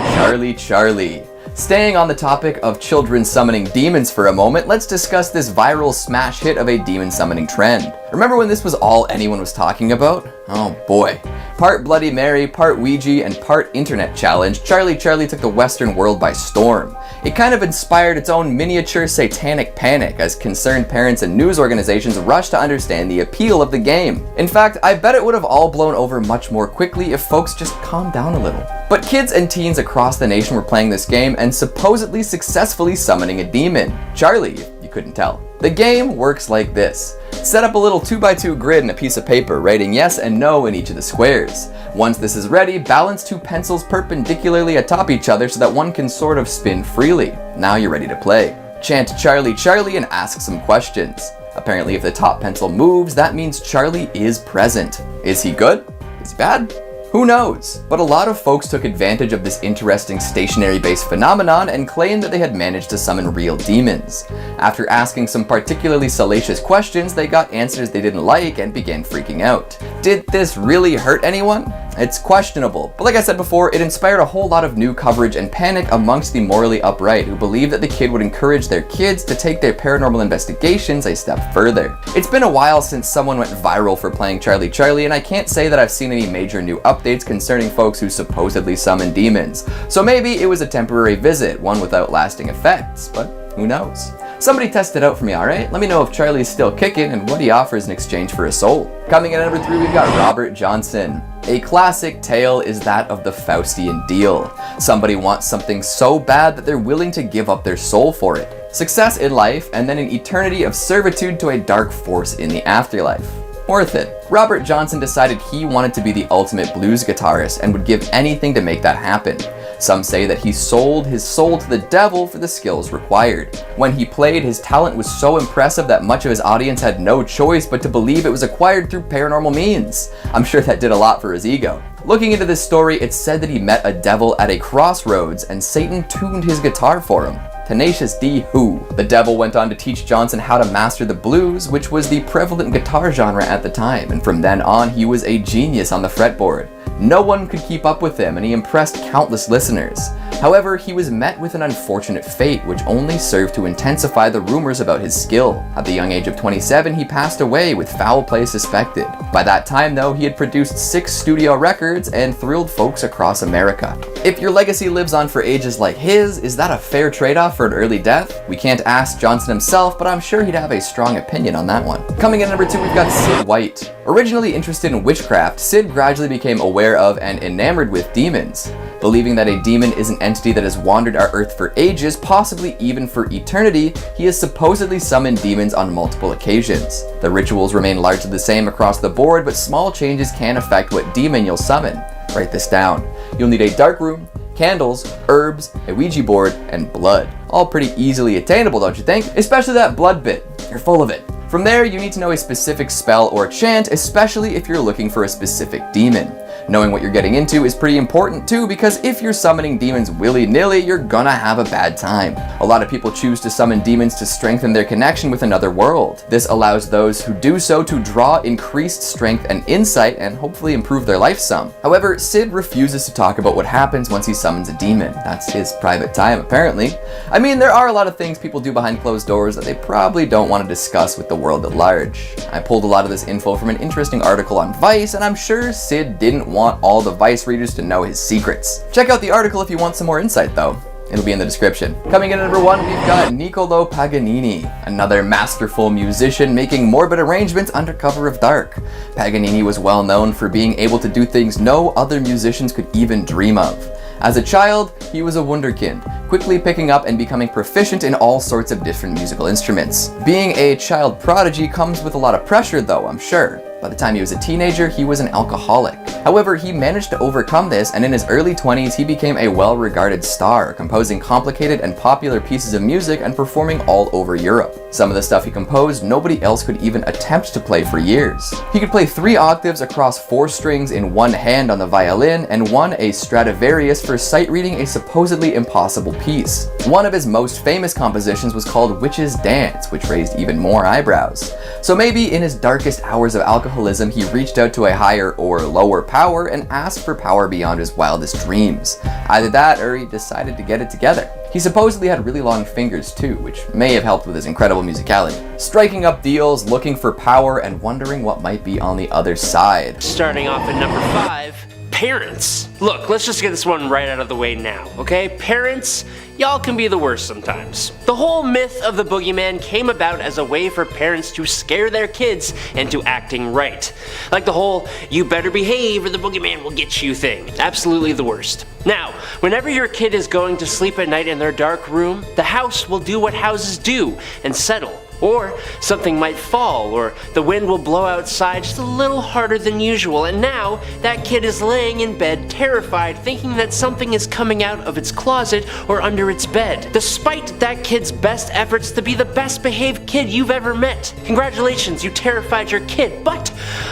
Charlie. Staying on the topic of children summoning demons for a moment, let's discuss this viral smash hit of a demon summoning trend. Remember when this was all anyone was talking about? Oh boy. Part Bloody Mary, part Ouija, and part internet challenge, Charlie took the Western world by storm. It kind of inspired its own miniature satanic panic as concerned parents and news organizations rushed to understand the appeal of the game. In fact, I bet it would have all blown over much more quickly if folks just calmed down a little. But kids and teens across the nation were playing this game and supposedly successfully summoning a demon. Charlie, if you couldn't tell. The game works like this. Set up a little 2x2 grid and a piece of paper, writing yes and no in each of the squares. Once this is ready, balance 2 pencils perpendicularly atop each other so that one can sort of spin freely. Now you're ready to play. Chant Charlie and ask some questions. Apparently if the top pencil moves, that means Charlie is present. Is he good? Is he bad? Who knows? But a lot of folks took advantage of this interesting stationary-based phenomenon and claimed that they had managed to summon real demons. After asking some particularly salacious questions, they got answers they didn't like and began freaking out. Did this really hurt anyone? It's questionable, but like I said before, it inspired a whole lot of new coverage and panic amongst the morally upright who believed that the kid would encourage their kids to take their paranormal investigations a step further. It's been a while since someone went viral for playing Charlie Charlie, and I can't say that I've seen any major new updates concerning folks who supposedly summon demons. So maybe it was a temporary visit, one without lasting effects, but who knows? Somebody test it out for me, alright? Let me know if Charlie's still kicking and what he offers in exchange for a soul. Coming in at number 3, we've got Robert Johnson. A classic tale is that of the Faustian deal. Somebody wants something so bad that they're willing to give up their soul for it. Success in life, and then an eternity of servitude to a dark force in the afterlife. Worth it. Robert Johnson decided he wanted to be the ultimate blues guitarist and would give anything to make that happen. Some say that he sold his soul to the devil for the skills required. When he played, his talent was so impressive that much of his audience had no choice but to believe it was acquired through paranormal means. I'm sure that did a lot for his ego. Looking into this story, it's said that he met a devil at a crossroads and Satan tuned his guitar for him. Tenacious D who. The devil went on to teach Johnson how to master the blues, which was the prevalent guitar genre at the time, and from then on he was a genius on the fretboard. No one could keep up with him, and he impressed countless listeners. However, he was met with an unfortunate fate, which only served to intensify the rumors about his skill. At the young age of 27, he passed away with foul play suspected. By that time, though, he had produced 6 studio records and thrilled folks across America. If your legacy lives on for ages like his, is that a fair trade-off for an early death? We can't ask Johnson himself, but I'm sure he'd have a strong opinion on that one. Coming in at number 2, we've got Sid White. Originally interested in witchcraft, Sid gradually became aware of and enamored with demons. Believing that a demon is an entity that has wandered our earth for ages, possibly even for eternity, he has supposedly summoned demons on multiple occasions. The rituals remain largely the same across the board, but small changes can affect what demon you'll summon. Write this down. You'll need a dark room, candles, herbs, a Ouija board, and blood. All pretty easily attainable, don't you think? Especially that blood bit. You're full of it. From there, you need to know a specific spell or chant, especially if you're looking for a specific demon. Knowing what you're getting into is pretty important too, because if you're summoning demons willy-nilly, you're gonna have a bad time. A lot of people choose to summon demons to strengthen their connection with another world. This allows those who do so to draw increased strength and insight and hopefully improve their life some. However, Sid refuses to talk about what happens once he summons a demon. That's his private time, apparently. I mean, there are a lot of things people do behind closed doors that they probably don't want to discuss with the world at large. I pulled a lot of this info from an interesting article on Vice, and I'm sure Sid didn't want all the Vice readers to know his secrets. Check out the article if you want some more insight though. It'll be in the description. Coming in at number 1, we've got Nicola Paganini, another masterful musician making morbid arrangements under cover of dark. Paganini was well known for being able to do things no other musicians could even dream of. As a child, he was a wunderkind, quickly picking up and becoming proficient in all sorts of different musical instruments. Being a child prodigy comes with a lot of pressure though, I'm sure. By the time he was a teenager, he was an alcoholic. However, he managed to overcome this, and in his early 20s, he became a well-regarded star, composing complicated and popular pieces of music and performing all over Europe. Some of the stuff he composed, nobody else could even attempt to play for years. He could play 3 octaves across 4 strings in one hand on the violin, and won a Stradivarius for sight reading a supposedly impossible piece. One of his most famous compositions was called Witch's Dance, which raised even more eyebrows. So maybe in his darkest hours of alcoholism, he reached out to a higher or lower power and asked for power beyond his wildest dreams. Either that, or he decided to get it together. He supposedly had really long fingers too, which may have helped with his incredible musicality. Striking up deals, looking for power, and wondering what might be on the other side. Starting off at number 5, parents. Look, let's just get this one right out of the way now, okay? Parents, y'all can be the worst sometimes. The whole myth of the boogeyman came about as a way for parents to scare their kids into acting right. Like the whole, you better behave or the boogeyman will get you thing. Absolutely the worst. Now, whenever your kid is going to sleep at night in their dark room, the house will do what houses do and settle. Or something might fall, or the wind will blow outside just a little harder than usual, and now that kid is laying in bed terrified, thinking that something is coming out of its closet or under its bed, despite that kid's best efforts to be the best behaved kid you've ever met. Congratulations, you terrified your kid, but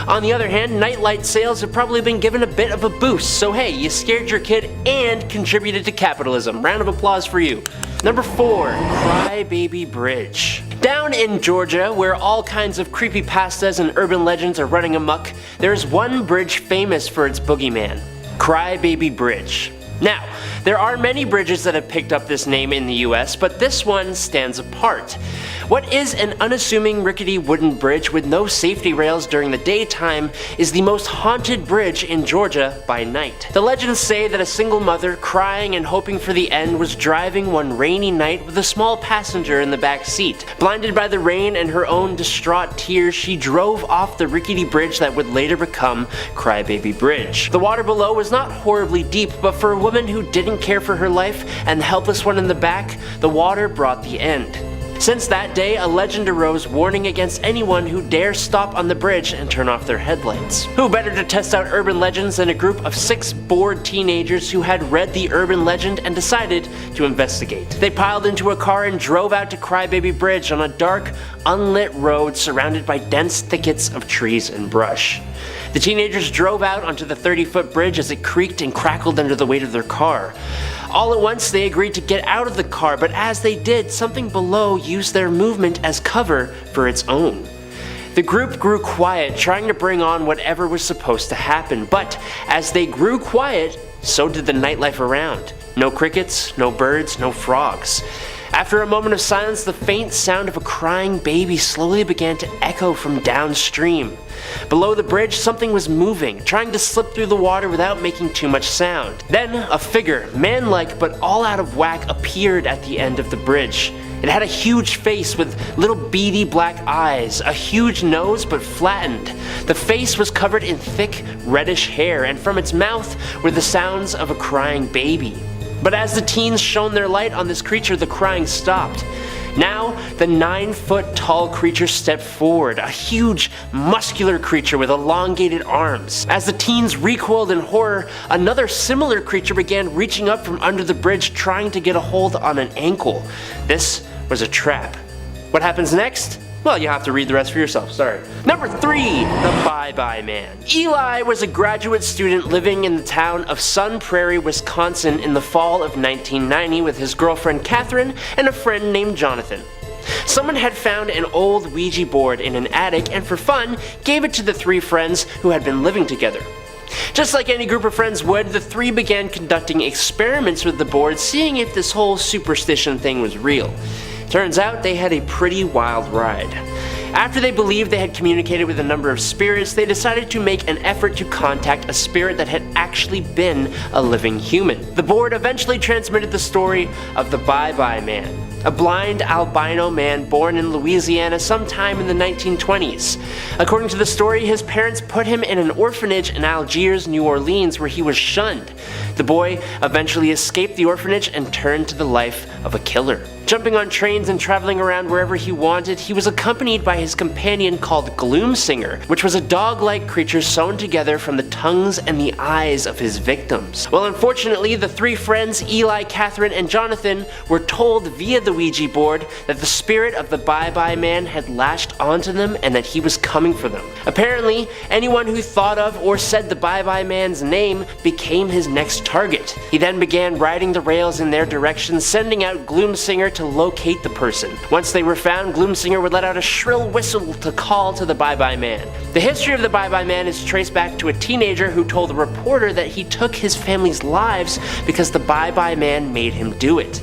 on the other hand, nightlight sales have probably been given a bit of a boost, so hey, you scared your kid and contributed to capitalism. Round of applause for you. Number 4, Crybaby Bridge. Down in Georgia, where all kinds of creepypastas and urban legends are running amok, there's one bridge famous for its boogeyman, Crybaby Bridge. Now, there are many bridges that have picked up this name in the US, but this one stands apart. What is an unassuming rickety wooden bridge with no safety rails during the daytime is the most haunted bridge in Georgia by night. The legends say that a single mother, crying and hoping for the end, was driving one rainy night with a small passenger in the back seat. Blinded by the rain and her own distraught tears, she drove off the rickety bridge that would later become Crybaby Bridge. The water below was not horribly deep, but for a woman who didn't care for her life and the helpless one in the back, the water brought the end. Since that day, a legend arose warning against anyone who dare stop on the bridge and turn off their headlights. Who better to test out urban legends than a group of 6 bored teenagers who had read the urban legend and decided to investigate. They piled into a car and drove out to Crybaby Bridge on a dark, unlit road surrounded by dense thickets of trees and brush. The teenagers drove out onto the 30-foot bridge as it creaked and crackled under the weight of their car. All at once, they agreed to get out of the car, but as they did, something below used their movement as cover for its own. The group grew quiet, trying to bring on whatever was supposed to happen, but as they grew quiet, so did the nightlife around. No crickets, no birds, no frogs. After a moment of silence, the faint sound of a crying baby slowly began to echo from downstream. Below the bridge, something was moving, trying to slip through the water without making too much sound. Then, a figure, man-like but all out of whack, appeared at the end of the bridge. It had a huge face with little beady black eyes, a huge nose but flattened. The face was covered in thick, reddish hair, and from its mouth were the sounds of a crying baby. But as the teens shone their light on this creature, the crying stopped. Now, the 9-foot tall creature stepped forward, a huge, muscular creature with elongated arms. As the teens recoiled in horror, another similar creature began reaching up from under the bridge, trying to get a hold on an ankle. This was a trap. What happens next? Well, you have to read the rest for yourself, sorry. Number 3, the Bye-Bye Man. Eli was a graduate student living in the town of Sun Prairie, Wisconsin in the fall of 1990 with his girlfriend Catherine and a friend named Jonathan. Someone had found an old Ouija board in an attic and for fun gave it to the 3 friends who had been living together. Just like any group of friends would, the 3 began conducting experiments with the board, seeing if this whole superstition thing was real. Turns out they had a pretty wild ride. After they believed they had communicated with a number of spirits, they decided to make an effort to contact a spirit that had actually been a living human. The board eventually transmitted the story of the Bye-Bye Man, a blind albino man born in Louisiana sometime in the 1920s. According to the story, his parents put him in an orphanage in Algiers, New Orleans, where he was shunned. The boy eventually escaped the orphanage and turned to the life of a killer. Jumping on trains and traveling around wherever he wanted, he was accompanied by his companion called Gloomsinger, which was a dog-like creature sewn together from the tongues and the eyes of his victims. Well, unfortunately, the 3 friends, Eli, Catherine, and Jonathan, were told via the Ouija board that the spirit of the Bye-Bye Man had latched onto them and that he was coming for them. Apparently, anyone who thought of or said the Bye-Bye Man's name became his next target. He then began riding the rails in their direction, sending out Gloomsinger to locate the person. Once they were found, Gloomsinger would let out a shrill whistle to call to the Bye-Bye Man. The history of the Bye-Bye Man is traced back to a teenager who told a reporter that he took his family's lives because the Bye-Bye Man made him do it.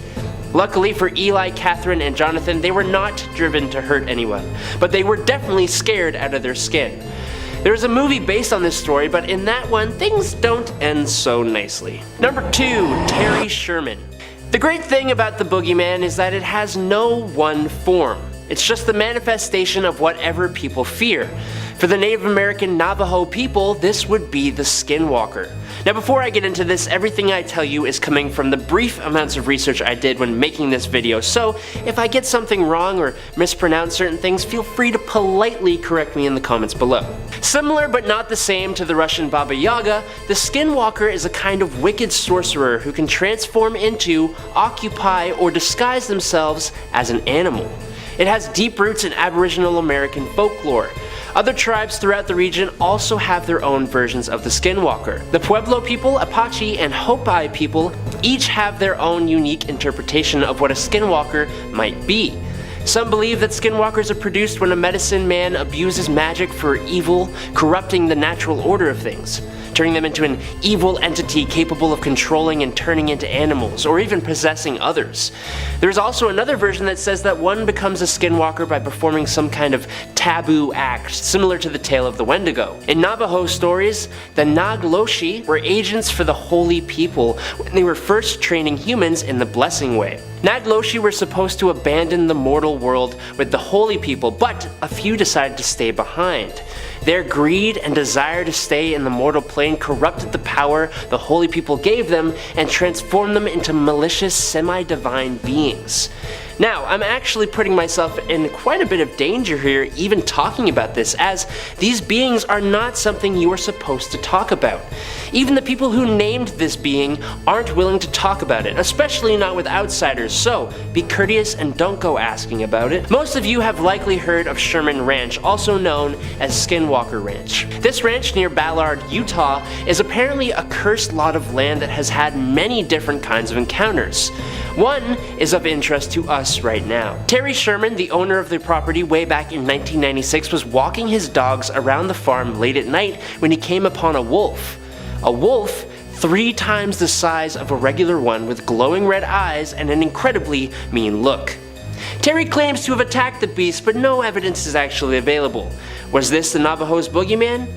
Luckily for Eli, Catherine, and Jonathan, they were not driven to hurt anyone, but they were definitely scared out of their skin. There is a movie based on this story, but in that one, things don't end so nicely. Number 2, Terry Sherman. The great thing about the boogeyman is that it has no one form. It's just the manifestation of whatever people fear. For the Native American Navajo people, this would be the skinwalker. Now before I get into this, everything I tell you is coming from the brief amounts of research I did when making this video, so if I get something wrong or mispronounce certain things, feel free to politely correct me in the comments below. Similar but not the same to the Russian Baba Yaga, the skinwalker is a kind of wicked sorcerer who can transform into, occupy, or disguise themselves as an animal. It has deep roots in Aboriginal American folklore. Other tribes throughout the region also have their own versions of the skinwalker. The Pueblo people, Apache, and Hopi people each have their own unique interpretation of what a skinwalker might be. Some believe that skinwalkers are produced when a medicine man abuses magic for evil, corrupting the natural order of things, turning them into an evil entity capable of controlling and turning into animals, or even possessing others. There's also another version that says that one becomes a skinwalker by performing some kind of taboo act, similar to the tale of the Wendigo. In Navajo stories, the Nagloshi were agents for the holy people when they were first training humans in the blessing way. Nagloshi were supposed to abandon the mortal world with the holy people, but a few decided to stay behind. Their greed and desire to stay in the mortal plane corrupted the power the holy people gave them and transformed them into malicious semi-divine beings. Now, I'm actually putting myself in quite a bit of danger here even talking about this, as these beings are not something you are supposed to talk about. Even the people who named this being aren't willing to talk about it, especially not with outsiders, so be courteous and don't go asking about it. Most of you have likely heard of Sherman Ranch, also known as Skinwalker Ranch. This ranch near Ballard, Utah, is apparently a cursed lot of land that has had many different kinds of encounters. One is of interest to us right now. Terry Sherman, the owner of the property way back in 1996, was walking his dogs around the farm late at night when he came upon a wolf. A wolf 3 times the size of a regular one with glowing red eyes and an incredibly mean look. Terry claims to have attacked the beast, but no evidence is actually available. Was this the Navajo's boogeyman?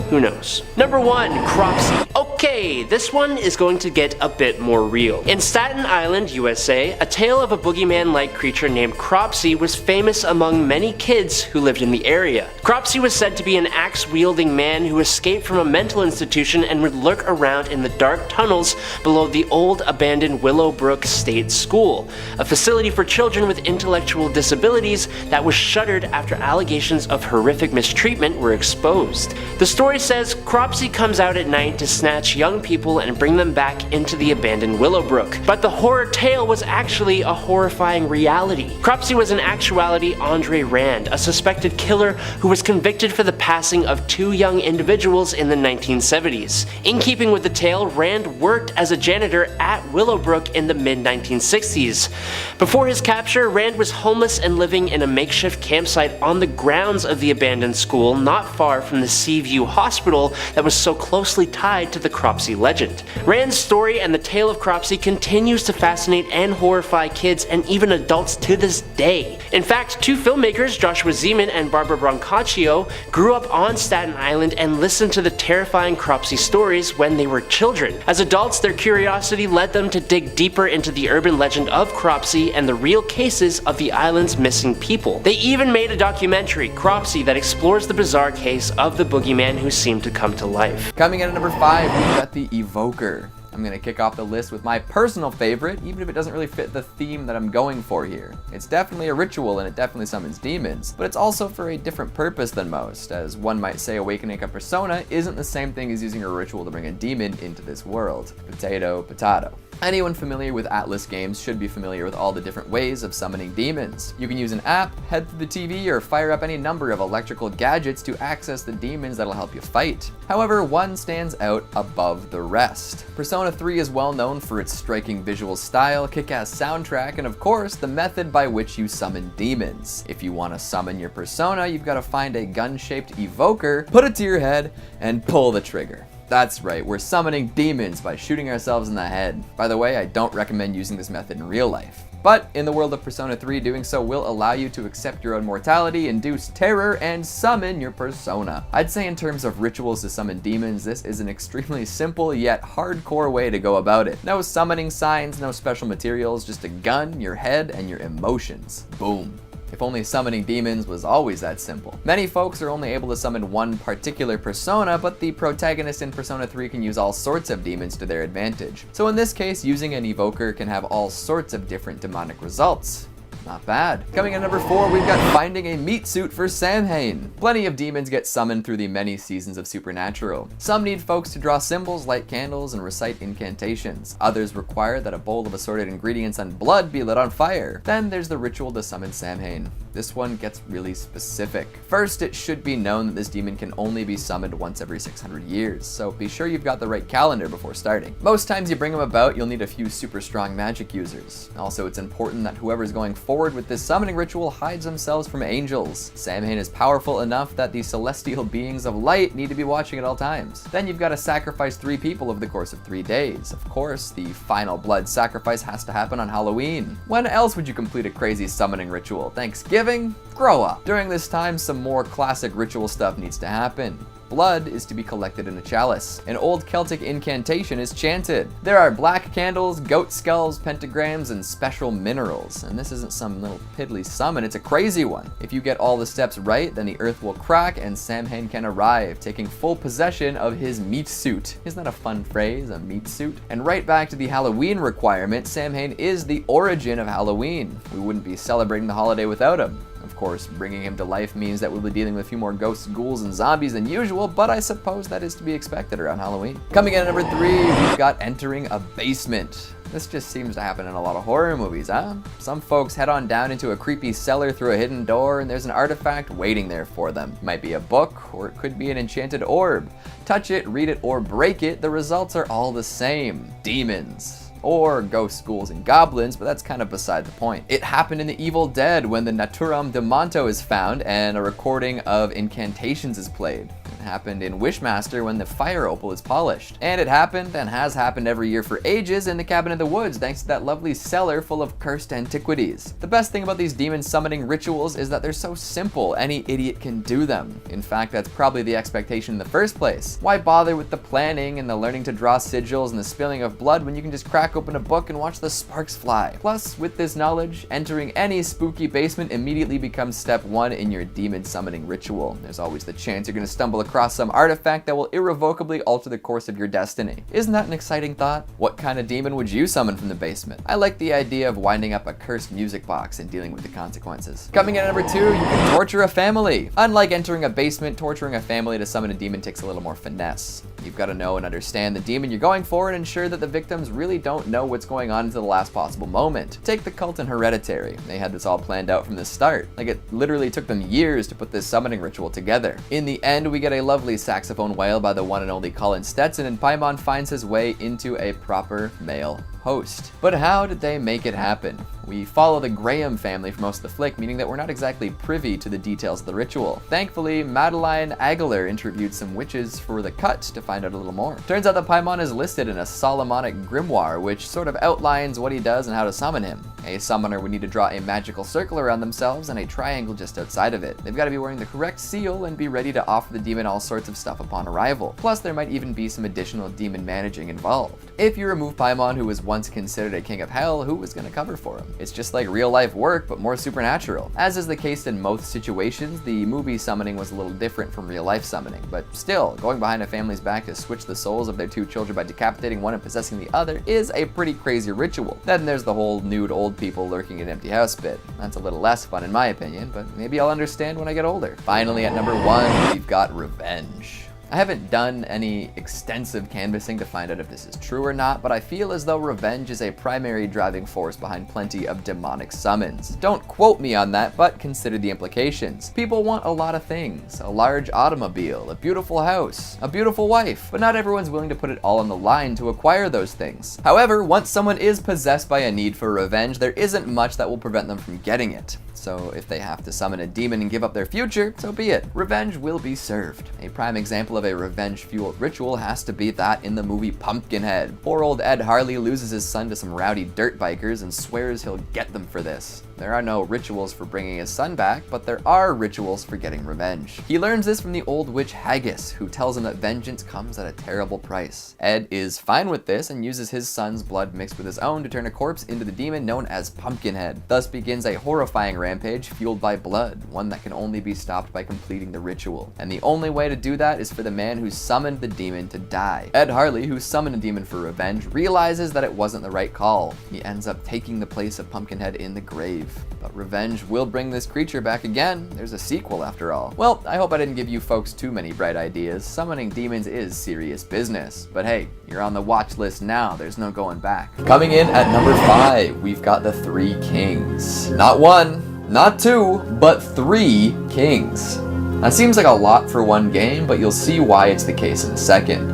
Who knows? Number 1, Cropsy. Okay, this one is going to get a bit more real. In Staten Island, USA, a tale of a boogeyman-like creature named Cropsy was famous among many kids who lived in the area. Cropsy was said to be an axe-wielding man who escaped from a mental institution and would lurk around in the dark tunnels below the old abandoned Willowbrook State School, a facility for children with intellectual disabilities that was shuttered after allegations of horrific mistreatment were exposed. The story says Cropsy comes out at night to snatch young people and bring them back into the abandoned Willowbrook. But the horror tale was actually a horrifying reality. Cropsy was in actuality Andre Rand, a suspected killer who was convicted for the passing of 2 young individuals in the 1970s. In keeping with the tale, Rand worked as a janitor at Willowbrook in the mid-1960s. Before his capture, Rand was homeless and living in a makeshift campsite on the grounds of the abandoned school not far from the Seaview Hospital that was so closely tied to the Cropsy legend. Rand's story and the tale of Cropsy continues to fascinate and horrify kids and even adults to this day. In fact, 2 filmmakers, Joshua Zeman and Barbara Brancaccio, grew up on Staten Island and listened to the terrifying Cropsy stories when they were children. As adults, their curiosity led them to dig deeper into the urban legend of Cropsy and the real cases of the island's missing people. They even made a documentary, Cropsy, that explores the bizarre case of the boogeyman who seemed to come to life. Coming in at number 5, we've got the Evoker. I'm gonna kick off the list with my personal favorite, even if it doesn't really fit the theme that I'm going for here. It's definitely a ritual and it definitely summons demons, but it's also for a different purpose than most, as one might say awakening a persona isn't the same thing as using a ritual to bring a demon into this world. Potato, potato. Anyone familiar with Atlas games should be familiar with all the different ways of summoning demons. You can use an app, head through the TV, or fire up any number of electrical gadgets to access the demons that'll help you fight. However, one stands out above the rest. Persona 3 is well known for its striking visual style, kick-ass soundtrack, and of course, the method by which you summon demons. If you want to summon your persona, you've got to find a gun-shaped evoker, put it to your head, and pull the trigger. That's right, we're summoning demons by shooting ourselves in the head. By the way, I don't recommend using this method in real life. But in the world of Persona 3, doing so will allow you to accept your own mortality, induce terror, and summon your persona. I'd say in terms of rituals to summon demons, this is an extremely simple yet hardcore way to go about it. No summoning signs, no special materials, just a gun, your head, and your emotions. Boom. If only summoning demons was always that simple. Many folks are only able to summon one particular persona, but the protagonist in Persona 3 can use all sorts of demons to their advantage. So in this case, using an evoker can have all sorts of different demonic results. Not bad. Coming in number 4, we've got finding a meat suit for Samhain. Plenty of demons get summoned through the many seasons of Supernatural. Some need folks to draw symbols, light candles, and recite incantations. Others require that a bowl of assorted ingredients and blood be lit on fire. Then there's the ritual to summon Samhain. This one gets really specific. First, it should be known that this demon can only be summoned once every 600 years, so be sure you've got the right calendar before starting. Most times you bring him about, you'll need a few super strong magic users. Also, it's important that whoever's going forward forward with this summoning ritual hides themselves from angels. Samhain is powerful enough that the celestial beings of light need to be watching at all times. Then you've got to sacrifice 3 people over the course of 3 days. Of course, the final blood sacrifice has to happen on Halloween. When else would you complete a crazy summoning ritual? Thanksgiving? Grow up. During this time, some more classic ritual stuff needs to happen. Blood is to be collected in a chalice. An old Celtic incantation is chanted. There are black candles, goat skulls, pentagrams, and special minerals. And this isn't some little piddly summon, it's a crazy one. If you get all the steps right, then the earth will crack and Samhain can arrive, taking full possession of his meat suit. Isn't that a fun phrase, a meat suit? And right back to the Halloween requirement, Samhain is the origin of Halloween. We wouldn't be celebrating the holiday without him. Of course, bringing him to life means that we'll be dealing with a few more ghosts, ghouls, and zombies than usual, but I suppose that is to be expected around Halloween. Coming in at number 3, we've got entering a basement. This just seems to happen in a lot of horror movies, huh? Some folks head on down into a creepy cellar through a hidden door, and there's an artifact waiting there for them. It might be a book, or it could be an enchanted orb. Touch it, read it, or break it, the results are all the same. Demons. Or ghosts, ghouls, and goblins, but that's kind of beside the point. It happened in The Evil Dead when the Naturam de Monto is found and a recording of incantations is played. It happened in Wishmaster when the fire opal is polished. And it happened and has happened every year for ages in the Cabin in the Woods thanks to that lovely cellar full of cursed antiquities. The best thing about these demon summoning rituals is that they're so simple, any idiot can do them. In fact, that's probably the expectation in the first place. Why bother with the planning and the learning to draw sigils and the spilling of blood when you can just crack open a book and watch the sparks fly? Plus, with this knowledge, entering any spooky basement immediately becomes step 1 in your demon summoning ritual. There's always the chance you're going to stumble across some artifact that will irrevocably alter the course of your destiny. Isn't that an exciting thought? What kind of demon would you summon from the basement? I like the idea of winding up a cursed music box and dealing with the consequences. Coming in at number 2, you can torture a family. Unlike entering a basement, torturing a family to summon a demon takes a little more finesse. You've got to know and understand the demon you're going for and ensure that the victims really don't know what's going on until the last possible moment. Take the cult in Hereditary. They had this all planned out from the start. Like, it literally took them years to put this summoning ritual together. In the end, we get a lovely saxophone wail by the one and only Colin Stetson, and Paimon finds his way into a proper male host. But how did they make it happen? We follow the Graham family for most of the flick, meaning that we're not exactly privy to the details of the ritual. Thankfully, Madeline Aguilar interviewed some witches for the cut to find out a little more. Turns out that Paimon is listed in a Solomonic grimoire, which sort of outlines what he does and how to summon him. A summoner would need to draw a magical circle around themselves and a triangle just outside of it. They've got to be wearing the correct seal and be ready to offer the demon all sorts of stuff upon arrival. Plus, there might even be some additional demon managing involved. If you remove Paimon, who was once considered a king of hell, who was going to cover for him? It's just like real life work, but more supernatural. As is the case in most situations, the movie summoning was a little different from real life summoning, but still, going behind a family's back to switch the souls of their 2 children by decapitating one and possessing the other is a pretty crazy ritual. Then there's the whole nude old people lurking in an empty house bit. That's a little less fun in my opinion, but maybe I'll understand when I get older. Finally, at number 1, we've got revenge. I haven't done any extensive canvassing to find out if this is true or not, but I feel as though revenge is a primary driving force behind plenty of demonic summons. Don't quote me on that, but consider the implications. People want a lot of things. A large automobile, a beautiful house, a beautiful wife, but not everyone's willing to put it all on the line to acquire those things. However, once someone is possessed by a need for revenge, there isn't much that will prevent them from getting it. So if they have to summon a demon and give up their future, so be it. Revenge will be served. A prime example of a revenge-fueled ritual has to be that in the movie Pumpkinhead. Poor old Ed Harley loses his son to some rowdy dirt bikers and swears he'll get them for this. There are no rituals for bringing his son back, but there are rituals for getting revenge. He learns this from the old witch Haggis, who tells him that vengeance comes at a terrible price. Ed is fine with this and uses his son's blood mixed with his own to turn a corpse into the demon known as Pumpkinhead. Thus begins a horrifying rampage fueled by blood, one that can only be stopped by completing the ritual. And the only way to do that is for the man who summoned the demon to die. Ed Harley, who summoned a demon for revenge, realizes that it wasn't the right call. He ends up taking the place of Pumpkinhead in the grave. But revenge will bring this creature back again. There's a sequel after all. Well, I hope I didn't give you folks too many bright ideas. Summoning demons is serious business. But hey, you're on the watch list now. There's no going back. Coming in at number 5, we've got the 3 kings. Not 1, not 2, but 3 kings. That seems like a lot for one game, but you'll see why it's the case in a second.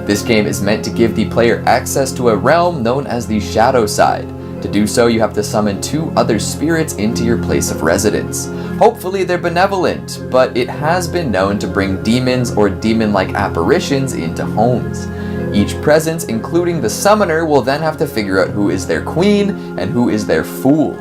This game is meant to give the player access to a realm known as the Shadow Side. To do so, you have to summon 2 other spirits into your place of residence. Hopefully they're benevolent, but it has been known to bring demons or demon-like apparitions into homes. Each presence, including the summoner, will then have to figure out who is their queen and who is their fool.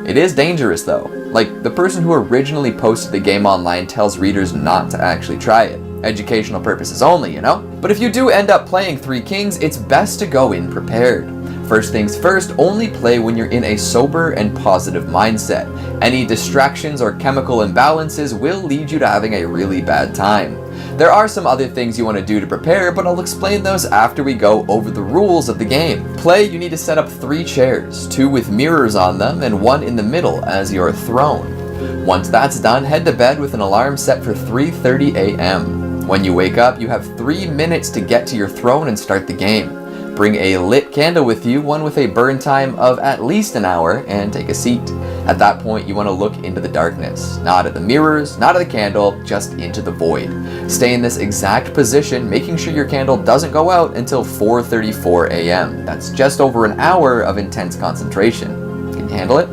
It is dangerous though. Like, the person who originally posted the game online tells readers not to actually try it. Educational purposes only, you know? But if you do end up playing Three Kings, it's best to go in prepared. First things first, only play when you're in a sober and positive mindset. Any distractions or chemical imbalances will lead you to having a really bad time. There are some other things you want to do to prepare, but I'll explain those after we go over the rules of the game. Play, you need to set up 3 chairs, 2 with mirrors on them and 1 in the middle as your throne. Once that's done, head to bed with an alarm set for 3:30 a.m. When you wake up, you have 3 minutes to get to your throne and start the game. Bring a lit candle with you, one with a burn time of at least an hour, and take a seat. At that point, you want to look into the darkness. Not at the mirrors, not at the candle, just into the void. Stay in this exact position, making sure your candle doesn't go out until 4:34 a.m. That's just over an hour of intense concentration. Can you handle it?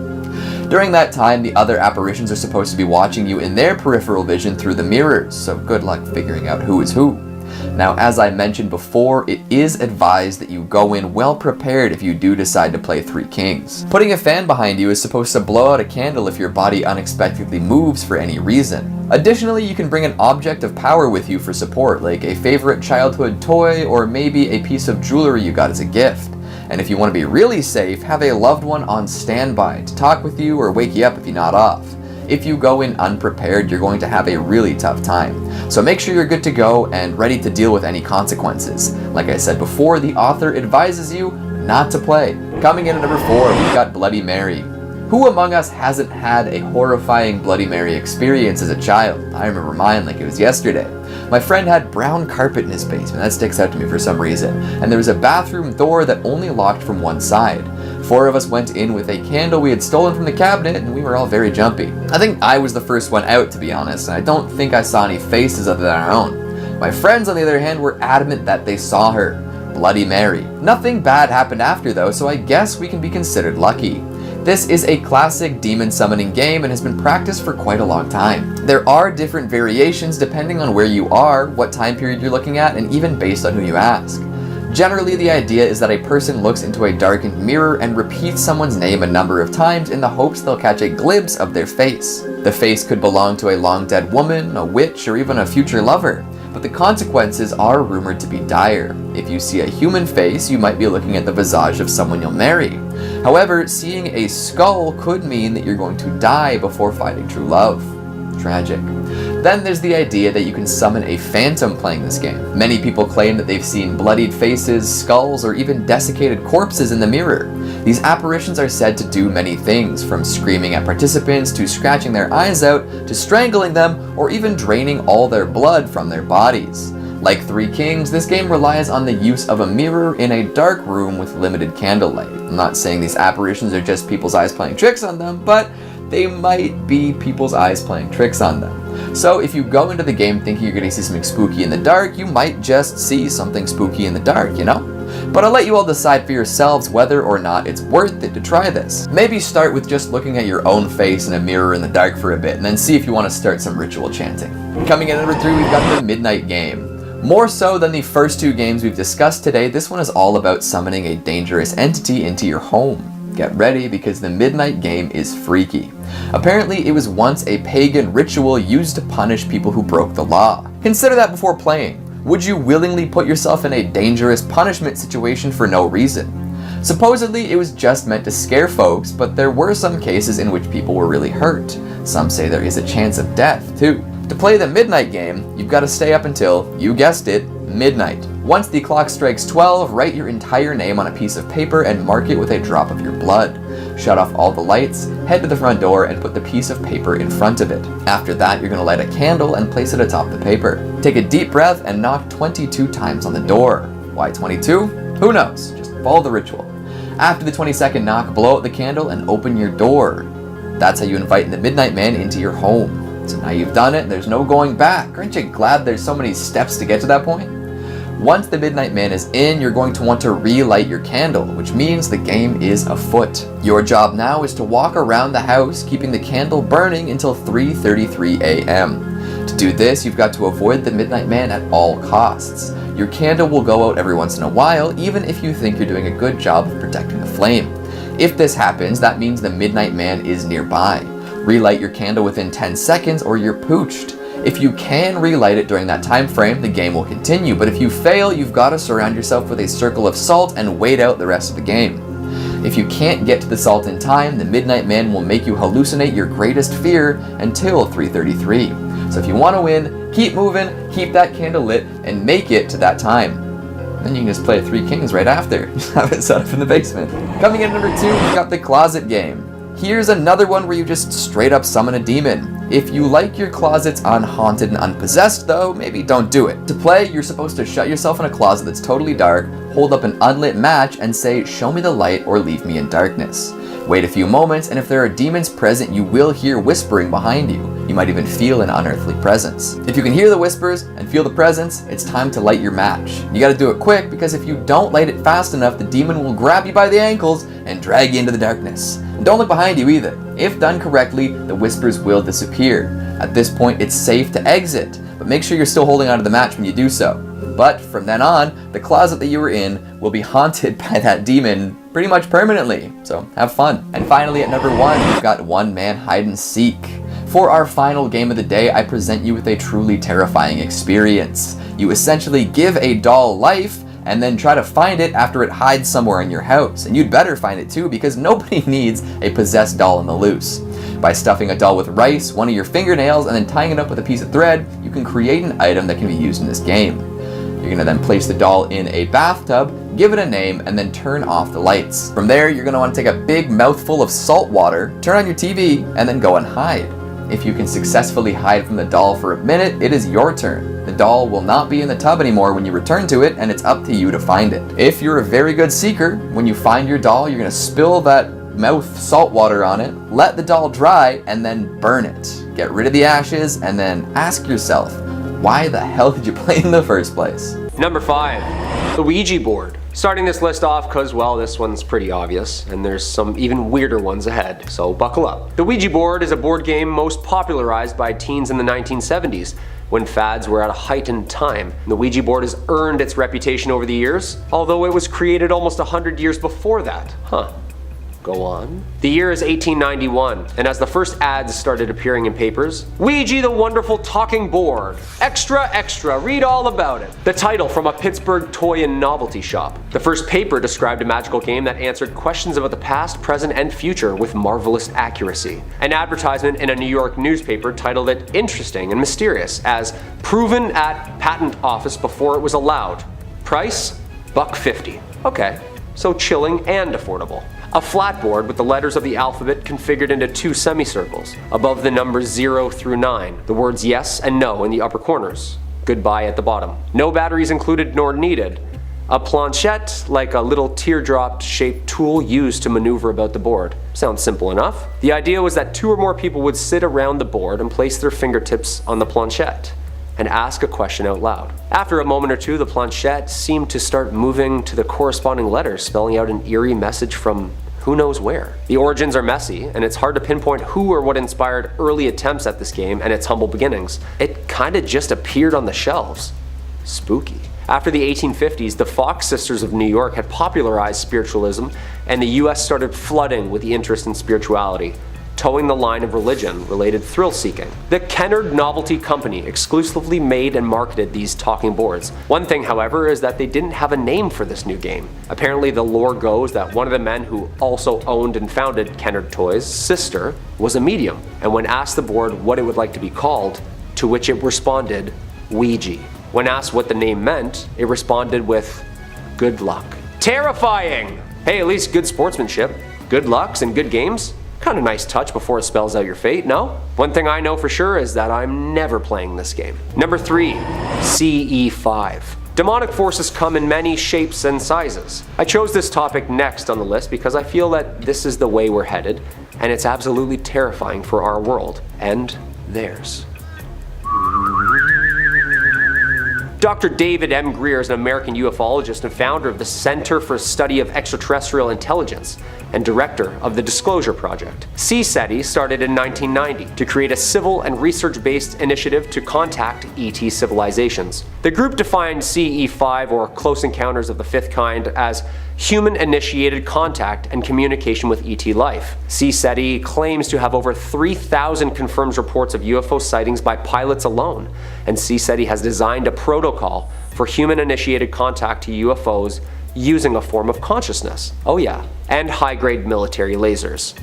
During that time, the other apparitions are supposed to be watching you in their peripheral vision through the mirrors, so good luck figuring out who is who. Now, as I mentioned before, it is advised that you go in well prepared if you do decide to play Three Kings. Putting a fan behind you is supposed to blow out a candle if your body unexpectedly moves for any reason. Additionally, you can bring an object of power with you for support, like a favorite childhood toy or maybe a piece of jewelry you got as a gift. And if you want to be really safe, have a loved one on standby to talk with you or wake you up if you're not off. If you go in unprepared, you're going to have a really tough time. So make sure you're good to go and ready to deal with any consequences. Like I said before, the author advises you not to play. Coming in at number 4, we've got Bloody Mary. Who among us hasn't had a horrifying Bloody Mary experience as a child? I remember mine like it was yesterday. My friend had brown carpet in his basement. That sticks out to me for some reason. And there was a bathroom door that only locked from one side. 4 of us went in with a candle we had stolen from the cabinet, and we were all very jumpy. I think I was the first one out, to be honest, and I don't think I saw any faces other than our own. My friends, on the other hand, were adamant that they saw her. Bloody Mary. Nothing bad happened after though, so I guess we can be considered lucky. This is a classic demon summoning game and has been practiced for quite a long time. There are different variations depending on where you are, what time period you're looking at, and even based on who you ask. Generally, the idea is that a person looks into a darkened mirror and repeats someone's name a number of times in the hopes they'll catch a glimpse of their face. The face could belong to a long-dead woman, a witch, or even a future lover, but the consequences are rumored to be dire. If you see a human face, you might be looking at the visage of someone you'll marry. However, seeing a skull could mean that you're going to die before finding true love. Tragic. Then there's the idea that you can summon a phantom playing this game. Many people claim that they've seen bloodied faces, skulls, or even desiccated corpses in the mirror. These apparitions are said to do many things, from screaming at participants, to scratching their eyes out, to strangling them, or even draining all their blood from their bodies. Like Three Kings, this game relies on the use of a mirror in a dark room with limited candlelight. I'm not saying these apparitions are just people's eyes playing tricks on them, but they might be people's eyes playing tricks on them. So if you go into the game thinking you're going to see something spooky in the dark, you might just see something spooky in the dark, you know? But I'll let you all decide for yourselves whether or not it's worth it to try this. Maybe start with just looking at your own face in a mirror in the dark for a bit, and then see if you want to start some ritual chanting. Coming in at number 3, we've got the Midnight Game. More so than the first 2 games we've discussed today, this one is all about summoning a dangerous entity into your home. Get ready, because the Midnight Game is freaky. Apparently, it was once a pagan ritual used to punish people who broke the law. Consider that before playing. Would you willingly put yourself in a dangerous punishment situation for no reason? Supposedly, it was just meant to scare folks, but there were some cases in which people were really hurt. Some say there is a chance of death, too. To play the Midnight Game, you've got to stay up until, you guessed it, midnight. Once the clock strikes 12, write your entire name on a piece of paper and mark it with a drop of your blood. Shut off all the lights, head to the front door, and put the piece of paper in front of it. After that, you're going to light a candle and place it atop the paper. Take a deep breath and knock 22 times on the door. Why 22? Who knows? Just follow the ritual. After the 22nd knock, blow out the candle and open your door. That's how you invite the Midnight Man into your home. So now you've done it, there's no going back. Aren't you glad there's so many steps to get to that point? Once the midnight man is in, you're going to want to relight your candle, which means the game is afoot. Your job now is to walk around the house, keeping the candle burning until 3:33 a.m. To do this, you've got to avoid the midnight man at all costs. Your candle will go out every once in a while, even if you think you're doing a good job of protecting the flame. If this happens, that means the midnight man is nearby. Relight your candle within 10 seconds or you're pooched. If you can relight it during that time frame, the game will continue, but if you fail, you've got to surround yourself with a circle of salt and wait out the rest of the game. If you can't get to the salt in time, the midnight man will make you hallucinate your greatest fear until 3:33. So if you want to win, keep moving, keep that candle lit, and make it to that time. Then you can just play Three Kings right after. Just have it set up in the basement. Coming in at number 2, we've got the closet game. Here's another one where you just straight up summon a demon. If you like your closets unhaunted and unpossessed though, maybe don't do it. To play, you're supposed to shut yourself in a closet that's totally dark, hold up an unlit match, and say, "Show me the light or leave me in darkness." Wait a few moments, and if there are demons present, you will hear whispering behind you. You might even feel an unearthly presence. If you can hear the whispers and feel the presence, it's time to light your match. You gotta do it quick, because if you don't light it fast enough, the demon will grab you by the ankles and drag you into the darkness. And don't look behind you either. If done correctly, the whispers will disappear. At this point, it's safe to exit, but make sure you're still holding onto the match when you do so. But from then on, the closet that you were in will be haunted by that demon pretty much permanently, so have fun. And finally, at number 1, we've got One Man Hide and Seek. For our final game of the day, I present you with a truly terrifying experience. You essentially give a doll life, and then try to find it after it hides somewhere in your house. And you'd better find it too, because nobody needs a possessed doll on the loose. By stuffing a doll with rice, one of your fingernails, and then tying it up with a piece of thread, you can create an item that can be used in this game. You're gonna then place the doll in a bathtub, give it a name, and then turn off the lights. From there, you're gonna wanna take a big mouthful of salt water, turn on your TV, and then go and hide. If you can successfully hide from the doll for a minute, it is your turn. The doll will not be in the tub anymore when you return to it, and it's up to you to find it. If you're a very good seeker, when you find your doll, you're gonna spill that mouth salt water on it, let the doll dry, and then burn it. Get rid of the ashes, and then ask yourself, why the hell did you play in the first place? Number 5, the Ouija board. Starting this list off because, well, this one's pretty obvious, and there's some even weirder ones ahead, so buckle up. The Ouija board is a board game most popularized by teens in the 1970s, when fads were at a heightened time. The Ouija board has earned its reputation over the years, although it was created almost 100 years before that. Go on. The year is 1891, and as the first ads started appearing in papers, Ouija the wonderful talking board. Extra, extra, read all about it. The title from a Pittsburgh toy and novelty shop. The first paper described a magical game that answered questions about the past, present, and future with marvelous accuracy. An advertisement in a New York newspaper titled it interesting and mysterious as proven at patent office before it was allowed. Price? $1.50. Okay, so chilling and affordable. A flat board with the letters of the alphabet configured into 2 semicircles. Above the numbers 0 through 9, the words yes and no in the upper corners. Goodbye at the bottom. No batteries included nor needed. A planchette, like a little teardrop-shaped tool used to maneuver about the board. Sounds simple enough. The idea was that 2 or more people would sit around the board and place their fingertips on the planchette and ask a question out loud. After a moment or two, the planchette seemed to start moving to the corresponding letters, spelling out an eerie message from who knows where. The origins are messy, and it's hard to pinpoint who or what inspired early attempts at this game and its humble beginnings. It kinda just appeared on the shelves. Spooky. After the 1850s, the Fox sisters of New York had popularized spiritualism, and the US started flooding with the interest in spirituality, towing the line of religion-related thrill-seeking. The Kennard Novelty Company exclusively made and marketed these talking boards. One thing, however, is that they didn't have a name for this new game. Apparently, the lore goes that one of the men who also owned and founded Kennard Toys' sister was a medium, and when asked the board what it would like to be called, to which it responded, Ouija. When asked what the name meant, it responded with, good luck. Terrifying! Hey, at least good sportsmanship. Good lucks and good games? Kind of nice touch before it spells out your fate, no? One thing I know for sure is that I'm never playing this game. Number 3, CE5. Demonic forces come in many shapes and sizes. I chose this topic next on the list because I feel that this is the way we're headed, and it's absolutely terrifying for our world, and theirs. Dr. David M. Greer is an American ufologist and founder of the Center for Study of Extraterrestrial Intelligence and director of the Disclosure Project. CSETI started in 1990 to create a civil and research-based initiative to contact ET civilizations. The group defined CE5, or Close Encounters of the Fifth Kind, as human-initiated contact and communication with ET life. CSETI claims to have over 3,000 confirmed reports of UFO sightings by pilots alone, and CSETI has designed a protocol for human-initiated contact to UFOs using a form of consciousness. Oh yeah, and high-grade military lasers.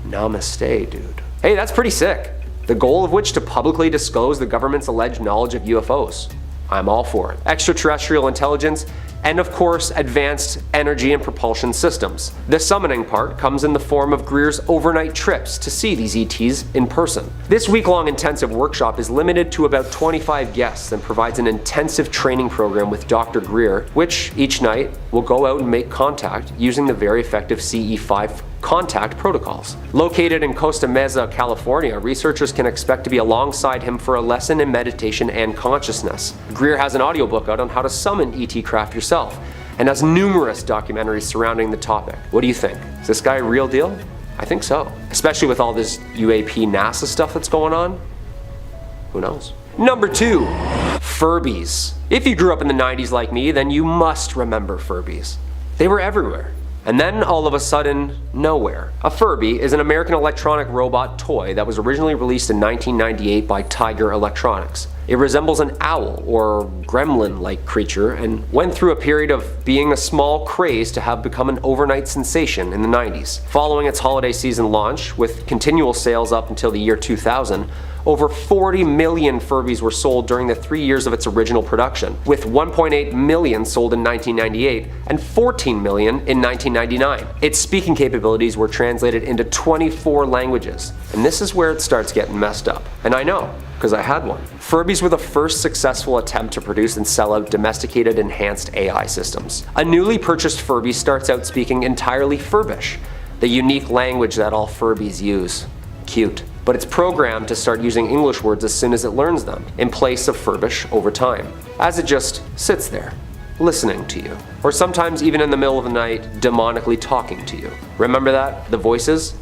Namaste, dude. Hey, that's pretty sick. The goal of which to publicly disclose the government's alleged knowledge of UFOs. I'm all for it. Extraterrestrial intelligence, and of course, advanced energy and propulsion systems. The summoning part comes in the form of Greer's overnight trips to see these ETs in person. This week-long intensive workshop is limited to about 25 guests and provides an intensive training program with Dr. Greer, which each night will go out and make contact using the very effective CE5 contact protocols. Located in Costa Mesa, California, researchers can expect to be alongside him for a lesson in meditation and consciousness. Greer has an audiobook out on how to summon ET craft yourself, and has numerous documentaries surrounding the topic. What do you think? Is this guy a real deal? I think so. Especially with all this UAP NASA stuff that's going on. Who knows? Number 2, Furbies. If you grew up in the 90s like me, then you must remember Furbies. They were everywhere. And then all of a sudden, nowhere. A Furby is an American electronic robot toy that was originally released in 1998 by Tiger Electronics. It resembles an owl or gremlin-like creature and went through a period of being a small craze to have become an overnight sensation in the 90s. Following its holiday season launch, with continual sales up until the year 2000, over 40 million Furbies were sold during the 3 years of its original production, with 1.8 million sold in 1998 and 14 million in 1999. Its speaking capabilities were translated into 24 languages, and this is where it starts getting messed up. And I know, because I had one. Furbies were the first successful attempt to produce and sell out domesticated enhanced AI systems. A newly purchased Furby starts out speaking entirely Furbish, the unique language that all Furbies use. Cute. But it's programmed to start using English words as soon as it learns them, in place of Furbish over time, as it just sits there, listening to you. Or sometimes even in the middle of the night, demonically talking to you. Remember that? The voices?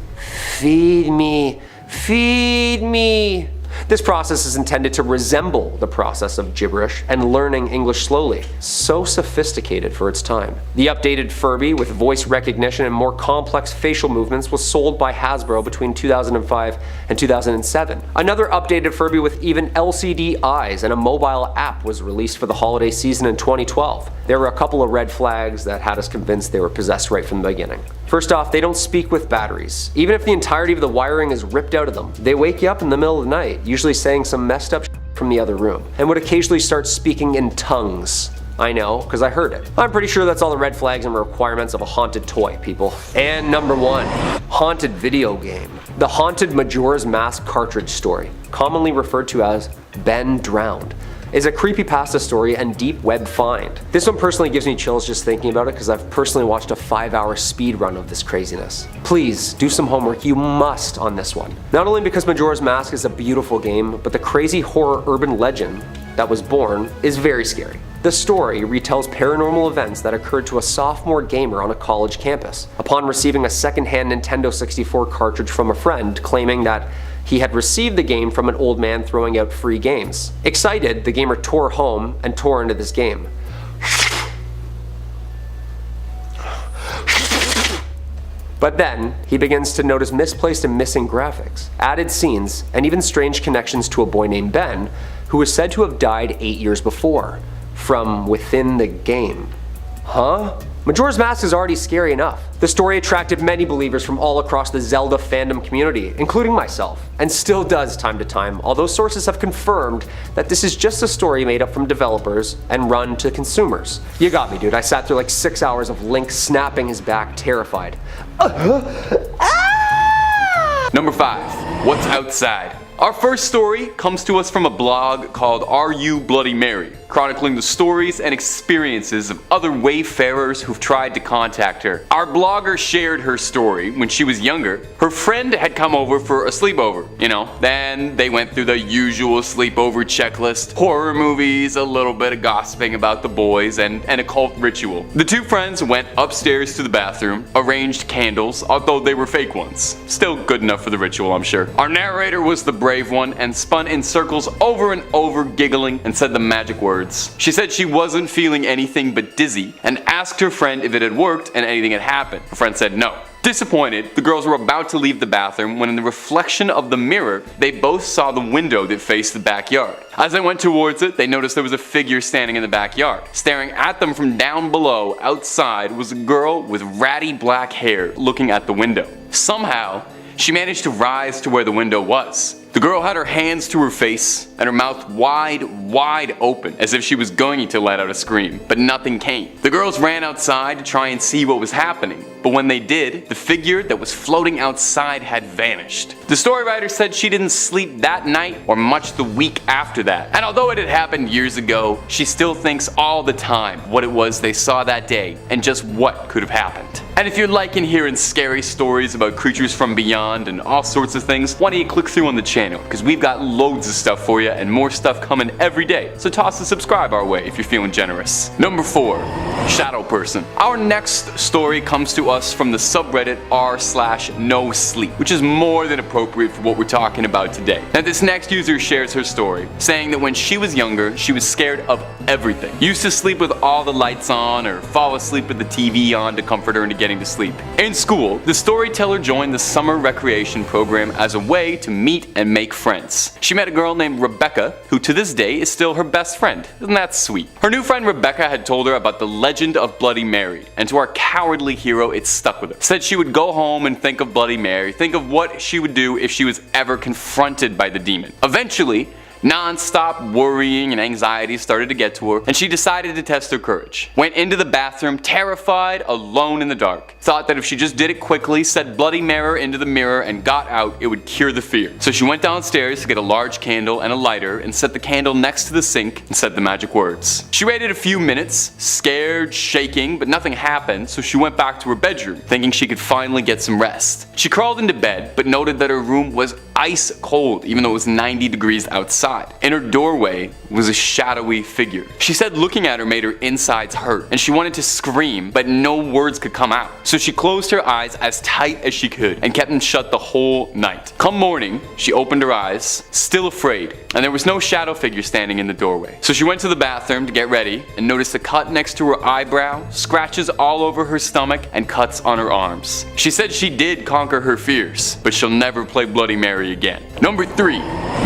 Feed me, feed me. This process is intended to resemble the process of gibberish and learning English slowly. So sophisticated for its time. The updated Furby with voice recognition and more complex facial movements was sold by Hasbro between 2005 and 2007. Another updated Furby with even LCD eyes and a mobile app was released for the holiday season in 2012. There were a couple of red flags that had us convinced they were possessed right from the beginning. First off, they don't speak with batteries. Even if the entirety of the wiring is ripped out of them, they wake you up in the middle of the night, usually saying some messed up from the other room, and would occasionally start speaking in tongues. I know, because I heard it. I'm pretty sure that's all the red flags and requirements of a haunted toy, people. And number 1, haunted video game. The Haunted Majora's Mask cartridge story, commonly referred to as Ben Drowned, is a creepypasta story and deep web find. This one personally gives me chills just thinking about it because I've personally watched a 5-hour speed run of this craziness. Please, do some homework, you must on this one. Not only because Majora's Mask is a beautiful game, but the crazy horror urban legend that was born is very scary. The story retells paranormal events that occurred to a sophomore gamer on a college campus, upon receiving a second-hand Nintendo 64 cartridge from a friend claiming that he had received the game from an old man throwing out free games. Excited, the gamer tore home and tore into this game. But then, he begins to notice misplaced and missing graphics, added scenes, and even strange connections to a boy named Ben, who was said to have died 8 years before, from within the game. Huh? Majora's Mask is already scary enough. The story attracted many believers from all across the Zelda fandom community, including myself, and still does time to time, although sources have confirmed that this is just a story made up from developers and run to consumers. You got me, dude. I sat through like 6 hours of Link snapping his back, terrified. Number 5, what's outside? Our first story comes to us from a blog called Are You Bloody Mary, chronicling the stories and experiences of other wayfarers who've tried to contact her. Our blogger shared her story when she was younger. Her friend had come over for a sleepover, then they went through the usual sleepover checklist, horror movies, a little bit of gossiping about the boys, and an occult ritual. The two friends went upstairs to the bathroom, arranged candles, although they were fake ones. Still good enough for the ritual, I'm sure. Our narrator was the brave one and spun in circles over and over, giggling, and said the magic words. She said she wasn't feeling anything but dizzy and asked her friend if it had worked and anything had happened. Her friend said no. Disappointed, the girls were about to leave the bathroom when in the reflection of the mirror, they both saw the window that faced the backyard. As they went towards it, they noticed there was a figure standing in the backyard. Staring at them from down below, outside, was a girl with ratty black hair looking at the window. Somehow, she managed to rise to where the window was. The girl had her hands to her face and her mouth wide open as if she was going to let out a scream, but nothing came. The girls ran outside to try and see what was happening, but when they did, the figure that was floating outside had vanished. The story writer said she didn't sleep that night or much the week after that, and although it had happened years ago, she still thinks all the time what it was they saw that day and just what could have happened. And if you're liking hearing scary stories about creatures from beyond and all sorts of things, why don't you click through on the channel, because we've got loads of stuff for you and more stuff coming every day, so toss a subscribe our way if you're feeling generous. Number 4. Shadow Person. Our next story comes to us from the subreddit r/no sleep, which is more than appropriate for what we're talking about today. Now this next user shares her story, saying that when she was younger, she was scared of everything. Used to sleep with all the lights on or fall asleep with the TV on to comfort her into getting to sleep. In school, the storyteller joined the summer recreation program as a way to meet and make friends. She met a girl named Rebecca, who to this day is still her best friend. Isn't that sweet? Her new friend Rebecca had told her about the legend of Bloody Mary, and to our cowardly hero it stuck with her. Said she would go home and think of Bloody Mary, think of what she would do if she was ever confronted by the demon. Eventually, non-stop worrying and anxiety started to get to her, and she decided to test her courage. Went into the bathroom, terrified, alone in the dark. Thought that if she just did it quickly, said Bloody Mary into the mirror, and got out, it would cure the fear. So she went downstairs to get a large candle and a lighter, and set the candle next to the sink, and said the magic words. She waited a few minutes, scared, shaking, but nothing happened, so she went back to her bedroom, thinking she could finally get some rest. She crawled into bed, but noted that her room was ice cold, even though it was 90 degrees outside. In her doorway was a shadowy figure. She said looking at her made her insides hurt, and she wanted to scream, but no words could come out. So she closed her eyes as tight as she could, and kept them shut the whole night. Come morning, she opened her eyes, still afraid, and there was no shadow figure standing in the doorway. So she went to the bathroom to get ready, and noticed a cut next to her eyebrow, scratches all over her stomach, and cuts on her arms. She said she did conquer her fears, but she'll never play Bloody Mary again. Number 3.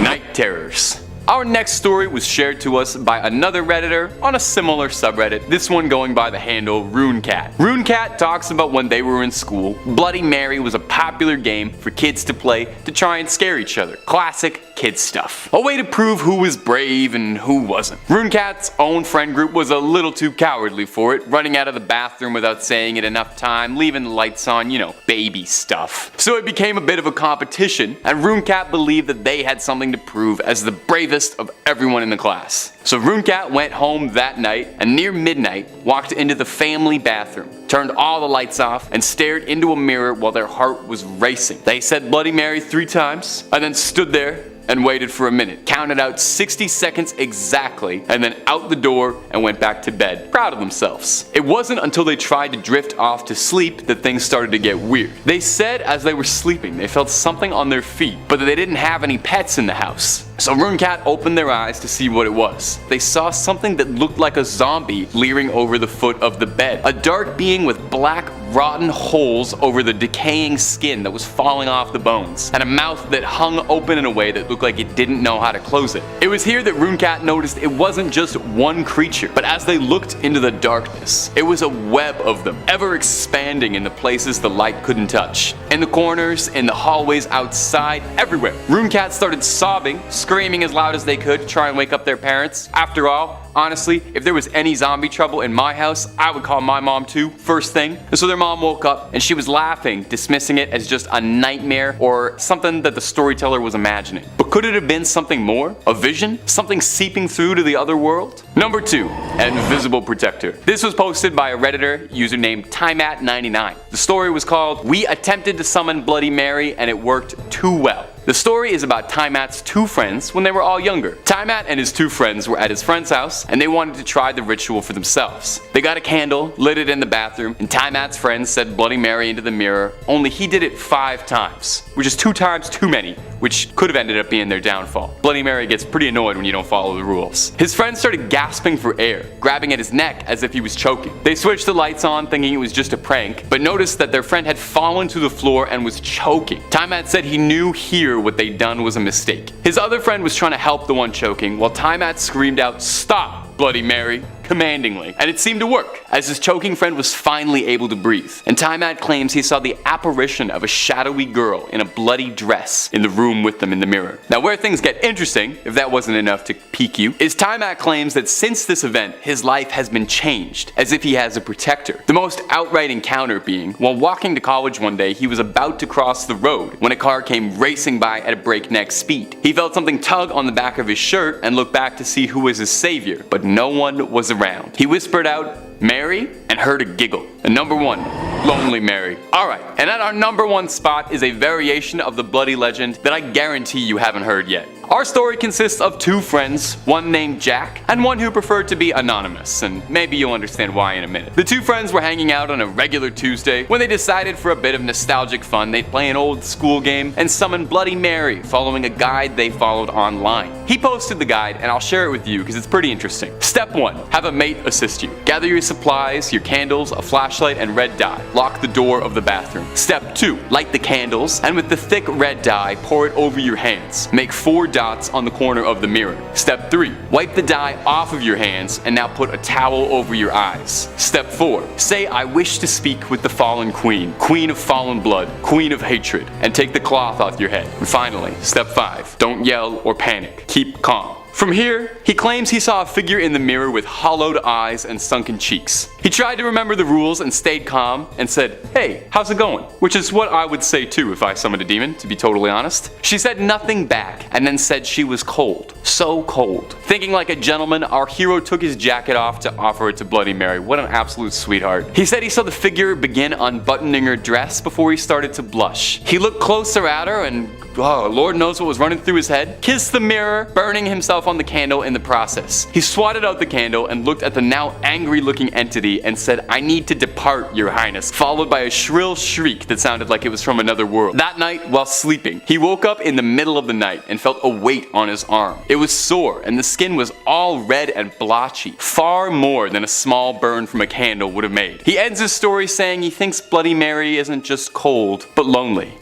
Night Terrors. Our next story was shared to us by another redditor on a similar subreddit, this one going by the handle RuneCat. RuneCat talks about when they were in school, Bloody Mary was a popular game for kids to play to try and scare each other. Classic kid stuff. A way to prove who was brave and who wasn't. RuneCat's own friend group was a little too cowardly for it, running out of the bathroom without saying it enough time, leaving the lights on, baby stuff. So it became a bit of a competition, and RuneCat believed that they had something to prove as the bravest of everyone in the class. So RuneCat went home that night, and near midnight walked into the family bathroom, turned all the lights off, and stared into a mirror while their heart was racing. They said Bloody Mary 3 times, and then stood there and waited for a minute, counted out 60 seconds exactly, and then out the door and went back to bed, proud of themselves. It wasn't until they tried to drift off to sleep that things started to get weird. They said as they were sleeping they felt something on their feet, but that they didn't have any pets in the house. So RuneCat opened their eyes to see what it was. They saw something that looked like a zombie leering over the foot of the bed. A dark being with black, rotten holes over the decaying skin that was falling off the bones, and a mouth that hung open in a way that looked like it didn't know how to close it. It was here that RuneCat noticed it wasn't just one creature, but as they looked into the darkness, it was a web of them, ever expanding in the places the light couldn't touch. In the corners, in the hallways outside, everywhere. RuneCat started sobbing, screaming as loud as they could to try and wake up their parents. After all, honestly, if there was any zombie trouble in my house, I would call my mom too, first thing. And so their mom woke up and she was laughing, dismissing it as just a nightmare or something that the storyteller was imagining. But Could it have been something more? A vision? Something seeping through to the other world? Number 2. Invisible Protector. This was posted by a Redditor user named Timat99. The story was called, "We attempted to summon Bloody Mary and it worked too well." The story is about Timat's 2 friends when they were all younger. Timat and his 2 friends were at his friend's house and they wanted to try the ritual for themselves. They got a candle, lit it in the bathroom, and Timat's friend said Bloody Mary into the mirror, only he did it 5 times, which is 2 times too many, which could have ended up being their downfall. Bloody Mary gets pretty annoyed when you don't follow the rules. His friend started gasping for air, grabbing at his neck as if he was choking. They switched the lights on thinking it was just a prank, but noticed that their friend had fallen to the floor and was choking. Timat said he knew here what they'd done was a mistake. His other friend was trying to help the one choking, while Timat screamed out, "Stop, Bloody Mary," commandingly, and it seemed to work, as his choking friend was finally able to breathe. And Timat claims he saw the apparition of a shadowy girl in a bloody dress in the room with them in the mirror. Now where things get interesting, if that wasn't enough to pique you, is Timat claims that since this event, his life has been changed, as if he has a protector. The most outright encounter being, while walking to college one day, he was about to cross the road when a car came racing by at a breakneck speed. He felt something tug on the back of his shirt and looked back to see who was his savior, but no one was around. He whispered out, "Mary," and heard a giggle. And number 1, Lonely Mary. Alright, and at our number 1 spot is a variation of the bloody legend that I guarantee you haven't heard yet. Our story consists of 2 friends, one named Jack, and one who preferred to be anonymous, and maybe you'll understand why in a minute. The 2 friends were hanging out on a regular Tuesday when they decided for a bit of nostalgic fun they'd play an old school game and summon Bloody Mary following a guide they followed online. He posted the guide and I'll share it with you because it's pretty interesting. Step 1. Have a mate assist you. Gather your supplies, your candles, a flashlight, and red dye. Lock the door of the bathroom. Step 2. Light the candles and with the thick red dye pour it over your hands. Make 4 dots on the corner of the mirror. Step 3. Wipe the dye off of your hands and now put a towel over your eyes. Step 4. Say, "I wish to speak with the fallen queen, queen of fallen blood, queen of hatred," and take the cloth off your head. And finally, step 5. Don't yell or panic. Keep calm. From here, he claims he saw a figure in the mirror with hollowed eyes and sunken cheeks. He tried to remember the rules and stayed calm and said, "Hey, how's it going?" Which is what I would say too if I summoned a demon, to be totally honest. She said nothing back and then said she was cold. So cold. Thinking like a gentleman, our hero took his jacket off to offer it to Bloody Mary. What an absolute sweetheart. He said he saw the figure begin unbuttoning her dress before he started to blush. He looked closer at her and Lord knows what was running through his head. Kissed the mirror, burning himself on the candle in the process. He swatted out the candle and looked at the now angry looking entity and said, "I need to depart, your highness," followed by a shrill shriek that sounded like it was from another world. That night, while sleeping, he woke up in the middle of the night and felt a weight on his arm. It was sore and the skin was all red and blotchy, far more than a small burn from a candle would have made. He ends his story saying he thinks Bloody Mary isn't just cold, but lonely.